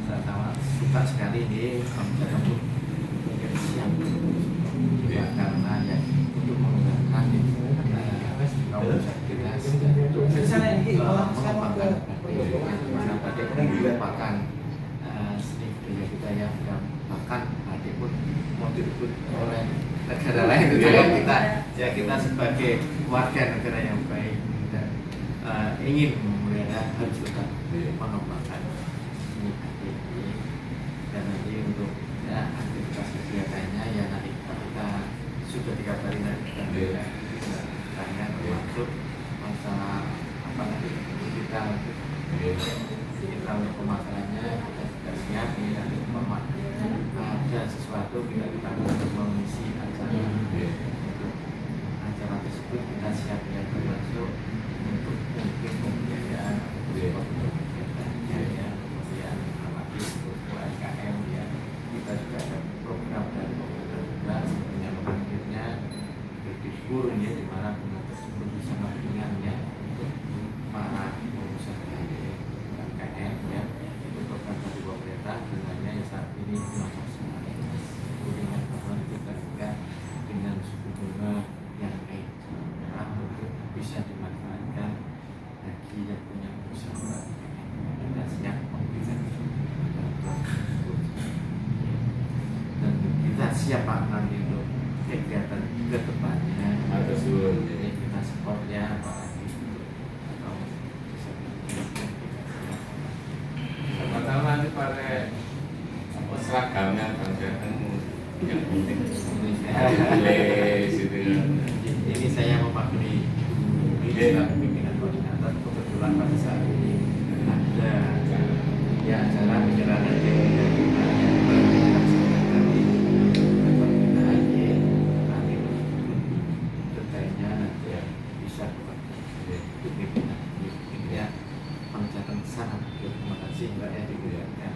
Saya sangat suka sekali ini kamu siap karena ya untuk menggunakan kaum disabilitas untuk mengembangkan batik merupakan seni budaya kita yang bahkan batik pun mau direbut oleh negara lain itu ya kita sebagai warga negara yang baik dan ingin memelihara harus tetap mengembangkan seni batik ini. Dan nanti untuk ya aktivitas kegiatannya ya nanti kita sudah dikabari nanti kita tanya kita untuk pemasarannya kita juga siap ini nanti ada sesuatu kita untuk mengisi acara. Untuk acara tersebut kita siap ya, termasuk untuk mungkin pembiayaan untuk kegiatannya ya, kemudian apalagi untuk UMKM ya, kita juga ada program dan pemerintah juga sebenarnya mengakhirnya berdibur ya, di mana bunga tersebut bisa meringannya untuk para pengusaha UMKM ya, itu program dari pemerintah dengannya ya saat ini masuk semua dengan bahwa kita juga dengan suku bunga yang baik untuk bisa dimanfaatkan bagi yang punya usaha kita siap memberikan dan kita siap Pak nanti untuk kegiatan ke depannya jadi kita support ya apalagi untuk atau bisa Pertama nanti pakai seragamnya kan yang penting ini saya mewakili ini pimpinan koordinator kebetulan pada saat ini ada ya acara penyerahan detailnya nanti bisa ya pencatat sangat terima kasih Mbak ya diberikan.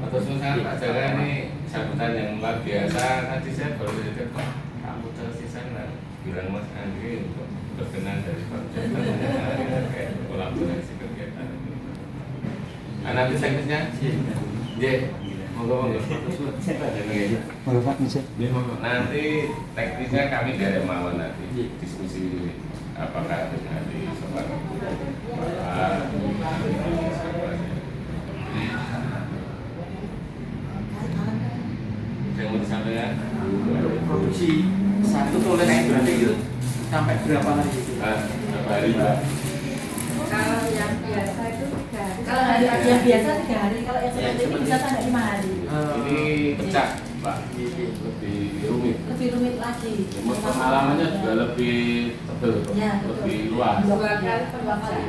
Atas usaha Pak Jaka ini sambutan yang luar biasa. Tadi saya baru saja Pak kamu tersisa bilang Mas Andri untuk berkenan dari Pak Jaka kayak kolaborasi kegiatan. Nanti teknisnya, monggo. Nanti teknisnya kami dari Mawon nanti diskusi apakah nanti soal yang mau disampaikan Produksi satu tulis berarti itu sampai berapa hari itu? berapa hari Pak? Kalau yang biasa itu 3 hari. Kalau hari yang biasa 3 hari, kalau yang seperti ini bisa sampai 5 hari. Ini pecah Pak, lebih rumit. Lebih rumit lagi. Pengalamannya juga lebih tebal, Ya, lebih luas. 2 kali Dua kali.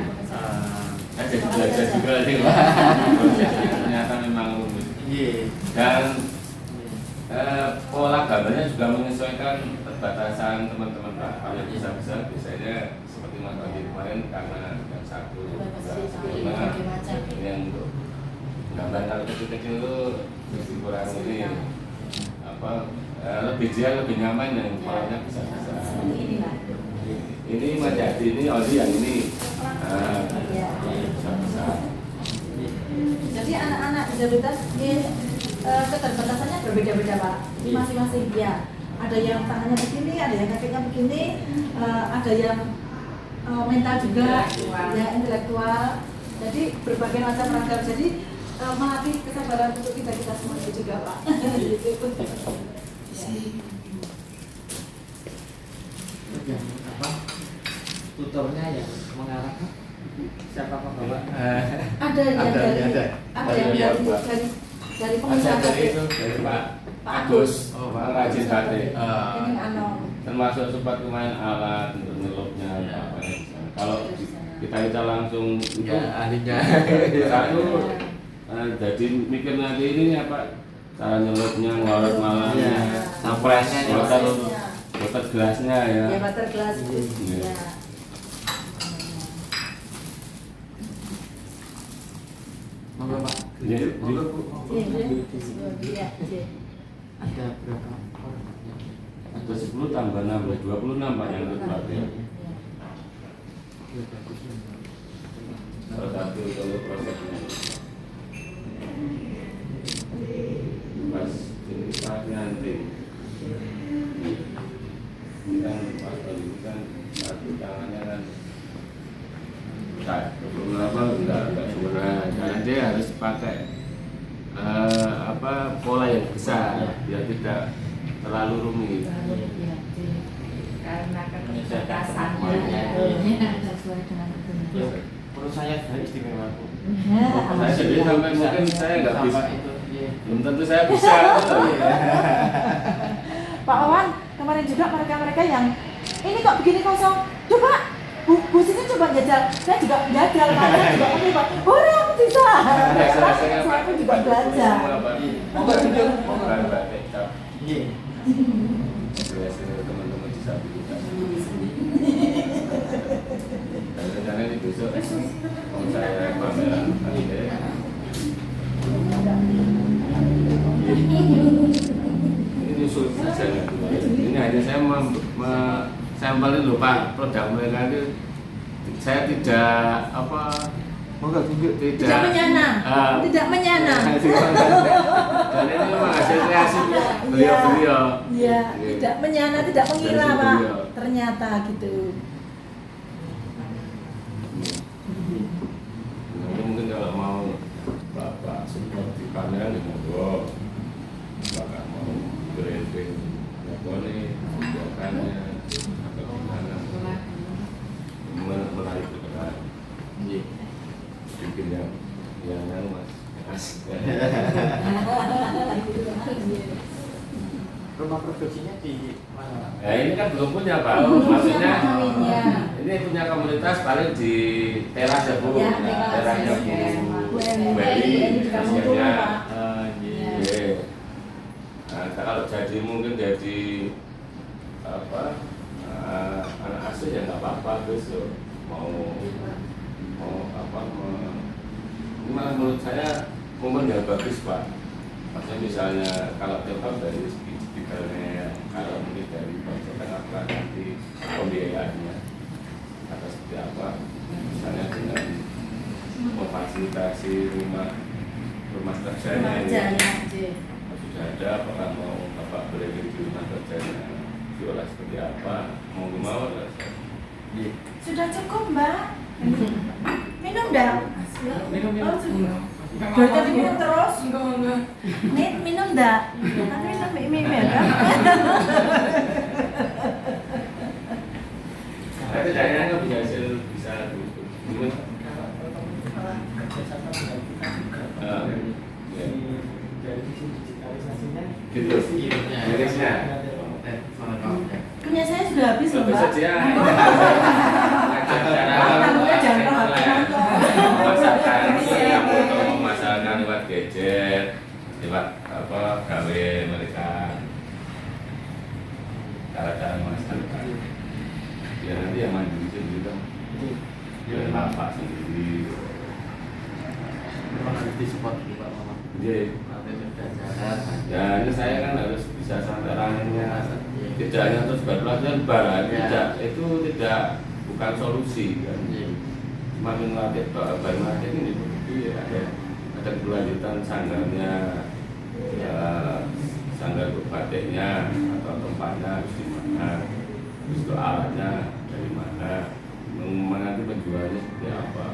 Saya jadi belajar juga nih Pak. Ternyata memang rumit. Dan pola gambarnya juga menyesuaikan keterbatasan teman-teman Pak. Kalau bisa-bisa biasanya seperti Mas Wadi kemarin karena yang satu ini yang untuk gambar kalau kecil-kecil itu mesti kurang ini lebih lebih nyaman yang polanya bisa-bisa. Ini Mas Jadi ini Oli yang ini bisa-bisa. Jadi anak-anak disabilitas ini keterbatasannya berbeda-beda Pak, masing-masing ya. Ada yang tangannya begini, ada yang kakinya begini, ada yang mental juga, ya intelektual. Jadi berbagai macam ragam. Jadi melatih kesabaran untuk kita semua itu juga Pak. Yang apa? Tutornya yang mengarah siapa Pak Bapak? Ada yang dari pengusaha dari itu dari Pak Agus, pengrajin batik. Ini Anom. Termasuk sempat kemarin alat untuk nyelupnya apa kalau kita langsung itu ahlinya satu jadi mikir nanti ini apa cara nyelupnya, ngorot malamnya, sampresnya, water gelasnya ya. Ya water gelas itu. Ya. Monggo Pak. Iya, Monggo Bu. Iya. Ada berapa orangnya? Ada 10 tambah 16, 26 Pak yang ikut pelatihan. Salah satu kalau prosesnya pas ini Pak nanti kan pas ini kan satu tangannya kan beberapa enggak sempurna karena dia harus pakai pola yang besar biar tidak terlalu rumit. Karena keterbatasannya. Sesuai dengan itu. Menurut saya very istimewa Bu. Saya sendiri sampai mungkin saya nggak bisa. Itu, Belum tentu saya bisa. Pak Wawan, kemarin juga mereka yang ini kok begini kosong, coba Bu Siti coba jajal, saya juga jajal, saya juga Pak. Boleh aku bisa. Saya aku juga belajar. Bukan batik cap. Iya. Hasil teman-teman disabilitas. Dan rencana ini besok mau saya pameran nanti. Ini nyusul saja. Ini hanya saya sampelin loh Pak, produk mereka itu saya tidak Tidak menyana. Tidak menyana. Dan ini memang hasil kreasi beliau-beliau. Iya, tidak menyana, tidak mengira Dari Pak. beliau. Ternyata gitu. Mungkin kalau mau Bapak support di pameran ya monggo. Bapak mau branding nih, buatannya atau gimana? Menarik bergerak. Bikin yang Mas. Rumah produksinya di mana? Ya ini kan belum punya Pak. Maksudnya ini punya komunitas paling di teras ya Bu. Ya, Nah, teras. terasnya Bu Beli kasihannya. Iya. Nah, kalau jadi mungkin jadi anak asuh ya nggak apa-apa besok mau malah menurut saya momen yang bagus Pak. Maksudnya misalnya kalau contoh dari segi digitalnya, kalau mungkin dari konsepnya apa nanti pembiayaannya atau seperti apa, misalnya dengan memfasilitasi rumah kerjanya ini sudah ada, apakah mau Bapak beli di rumah kerjanya diolah seperti apa, mau lah. Sudah cukup Mbak. Minum dah. Minum. Berarti minum terus? Enggak. Minum dah. Nanti minum ya kan? Tapi kayaknya nggak bisa minum. Dari sisi digitalisasinya Gitu. Mirisnya. Punya saya sudah habis loh Lebih Mbak. sedia. Masakan yang untuk memasarkan lewat gadget, lewat gawe mereka, cara-cara memasarkan. Ya nanti yang mandiri sendiri kan, ya bapak sendiri. memang harus disupport gitu Pak Mama. Iya. Nanti sudah jalan. Ya ini saya kan harus bisa sampai rangennya. Tidak hanya terus berpelatihan barang, itu bukan solusi kan. Semakin latih baru latih ini begitu ya ada kelanjutan sanggarnya, sanggar batiknya atau tempatnya harus di mana, terus itu alatnya dari mana, nanti penjualnya seperti apa.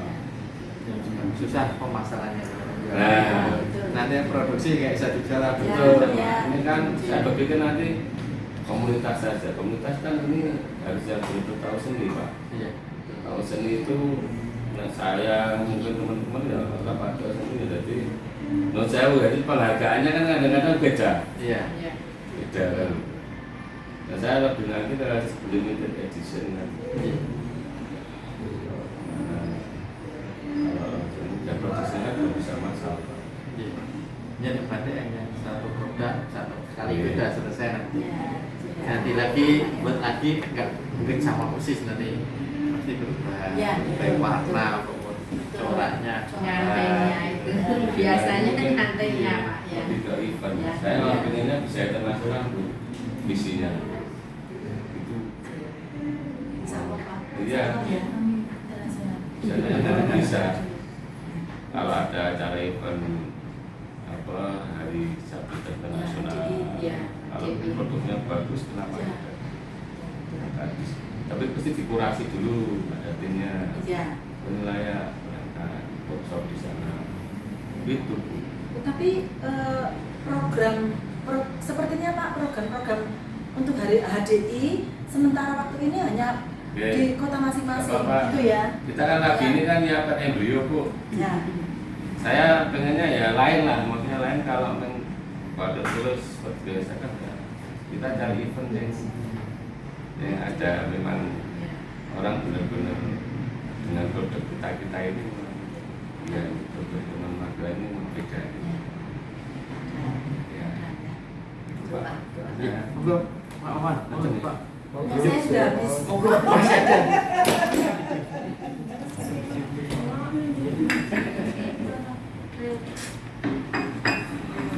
Susah pemasarannya. Nah, Nanti yang produksi kayak bisa dijual betul. Ya. Ini kan saya berpikir nanti komunitas saja. Komunitas kan ini harus yang betul tahu seni Pak. Iya. Tahu seni itu, nah saya mungkin teman-teman ya nggak pada seni, jadi menurut saya jadi penghargaannya kan kadang-kadang beda. Iya. Beda kan. Nah saya lebih nanti ke limited edition kan. Iya. Kalau produksinya belum bisa masalah. Iya. Jadi berarti hanya satu produk satu kali itu sudah selesai nanti. Nanti lagi buat lagi nggak mungkin sama persis nanti pasti berubah. Ya, Baik betul. warna maupun coraknya. Nyantainya itu biasanya kan nyantainya Pak ya. Lebih ke event. Ya. Saya malah pengennya bisa internasional Bu, visinya. Itu Sama Pak. Iya. Ya. Bisa kalau ada acara event hari Disabilitas Internasional, kalau produknya bagus kenapa tidak? Bagus. Tapi pasti dikurasi dulu, ada timnya, Iya. penilaian, berangkat, workshop di sana, itu. Tapi sepertinya Pak program untuk hari HDI sementara waktu ini hanya di kota masing-masing Apa-apa. gitu ya. Kita kan lagi ini kan nyiapkan embrio Bu. Ya. Saya pengennya ya lain lah, maksudnya lain kalau pada terus seperti biasa kan ya, kita cari event yang ada memang orang benar-benar dengan produk kita ini ya produk teman Magelang ini beda. Ya. Pak. Ya, monggo Pak Awan, Pak. Saya sudah habis.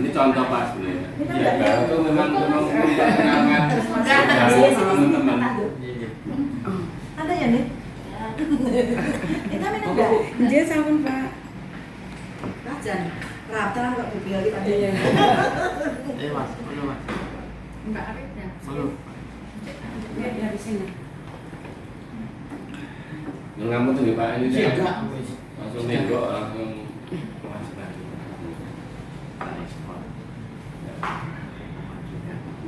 Ini contoh Pak sebenarnya. Ya, kalau itu memang kenangan teman-teman. Ada ya nih? Kita minum enggak? Dia sampun Pak. Rajan. Rata kok bibir kita. Iya. Mas, monggo Mas. Mbak Arif ya. Monggo. Biar dia di sini. Ngamu tuh nih Pak ini Iya, dia enggak. langsung nenggok langsung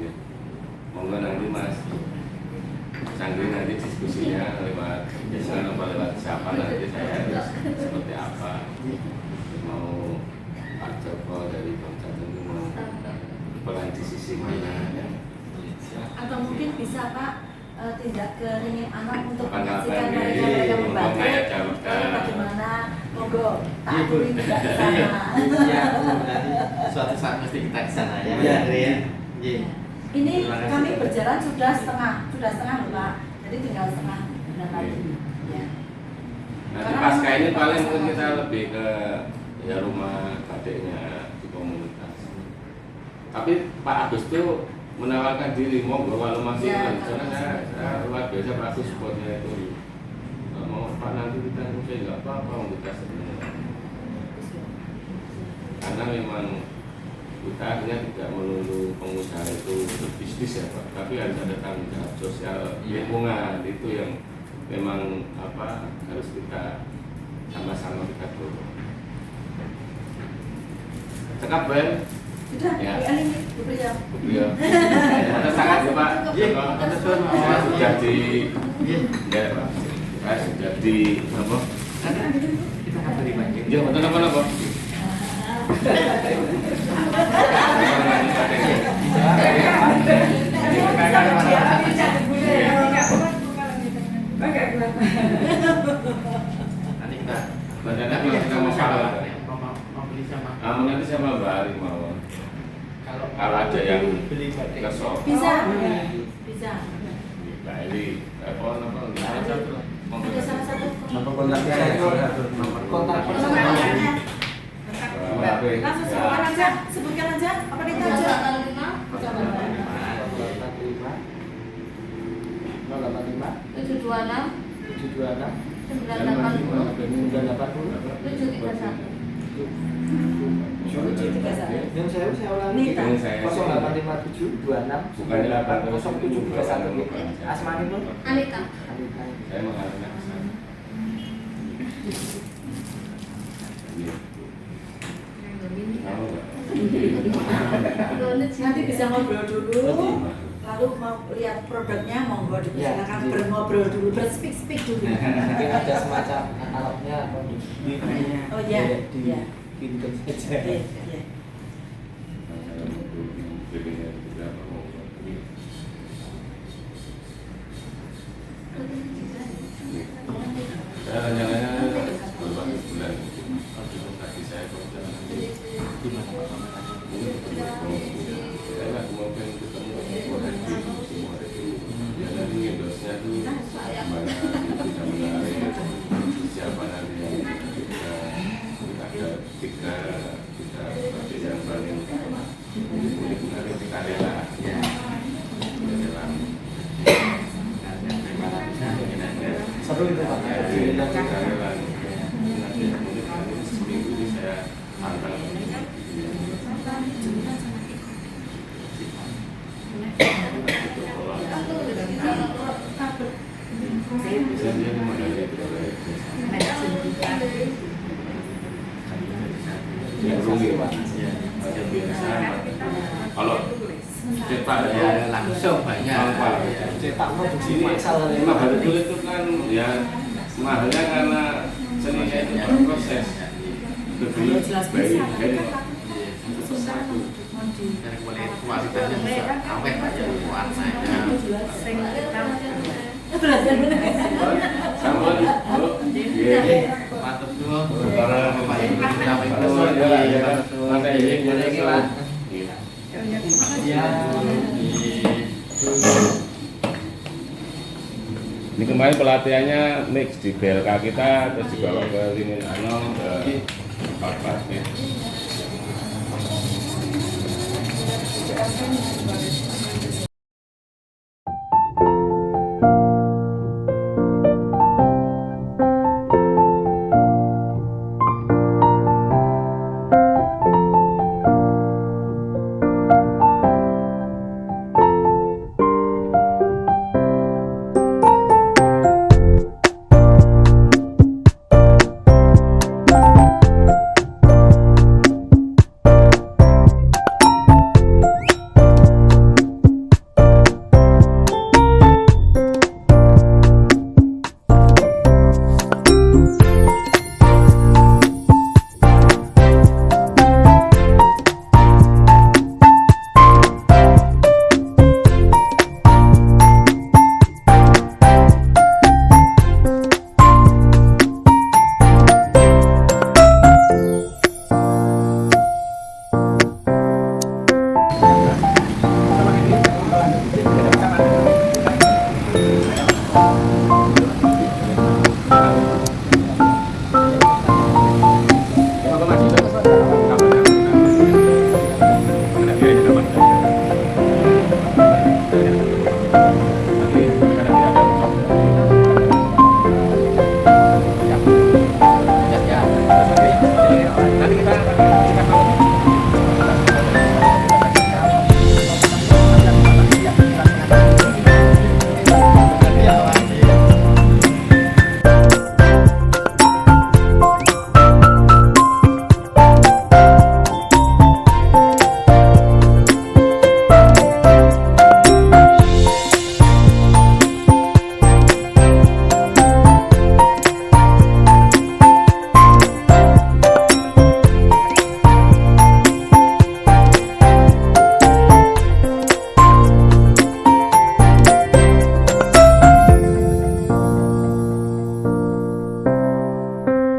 ya. Monggo nanti Mas Canggi nanti diskusinya lewat biasanya lewat siapa nanti saya harus seperti apa mau Pak Joko dari Bangsa tentu mau pelan di sisi mana ya. Atau mungkin bisa Pak tindak ke ringin anak untuk Apa-apa menyaksikan nih, mereka membantu. kayak jawab. Lalu bagaimana? Monggo tak Iya, Bu. aturi juga ke sana. Iya, nanti suatu saat mesti kita ke sana ya. Iya. Ya. Iya. Ini Terima kasih. kami berjalan sudah setengah loh Pak. Jadi tinggal setengah bulan lagi. Ya. Nanti pasca ini paling mungkin kita lebih ke ya rumah adiknya di komunitas. Tapi Pak Agus tuh menawarkan diri monggo kalau masih Ya, karena saya luar biasa Pak Agus supportnya itu. Nggak mau Pak nanti kita saya nggak apa-apa kita sebenarnya. Karena memang kita akhirnya tidak melulu pengusaha itu berbisnis ya Pak, tapi harus ada tanggung jawab sosial lingkungan itu yang memang apa harus kita sama-sama kita dorong. Cekap Ben. Sudah, Ya. ini beliau. Beliau. Ada sangat ya Pak. Iya, Pak. betul. Saya sudah di Iya. ya Pak. Saya sudah di apa? Kita akan terima. Ya betul apa? Nanti kita Badannya kalau kita mau kalah, mau beli sama. nanti sama Mbak Ari mau. Kalau ada yang kesok, Bisa. Bisa. Mbak Ari, apa nama? Ada salah satu Kontak personalnya. Mbak Ari. Langsung sebutkan aja, sebutkan aja apa kita aja. 731 Yang saya ulangi. Nita. 0857 26 Bukannya 0731. Asmani pun. Anita. Saya mengarahnya ke sana. Iya. Tahu nggak? Nanti bisa ngobrol dulu. Lalu mau lihat produknya, monggo silakan berngobrol dulu, berspeak dulu. Mungkin ada semacam katalognya atau di Oh iya, di iya. kirimkan saja. Iya. Saya rencananya beberapa bulan tadi saya saya nggak mungkin ketemu semua itu ya nanti endorse-nya tuh gimana bisa menarik siapa nanti yang kita ada tiga seperti yang paling unik menarik kita rela ya rela Seru itu Pak. kita rela nanti seminggu ini saya pantang kalau cetak Ya langsung banyak. Cetak produksi massal Memang baru dulu itu kan ya mahalnya karena seninya itu berproses. Kedua bayi dari satu. Dari kualitasnya bisa awet aja warnanya. berat kan bener. Sampun, Bu. Nggih. Matur suwun. Para Bapak Ibu sampai Matur suwun, ya, ya. Mangga nggih, Mari iki, Pak. Nggih. Ya. Ini kemarin pelatihannya mix di BLK kita, terus dibawa ke Limin Anom, ke Papas ya.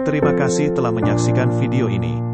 Terima kasih telah menyaksikan video ini.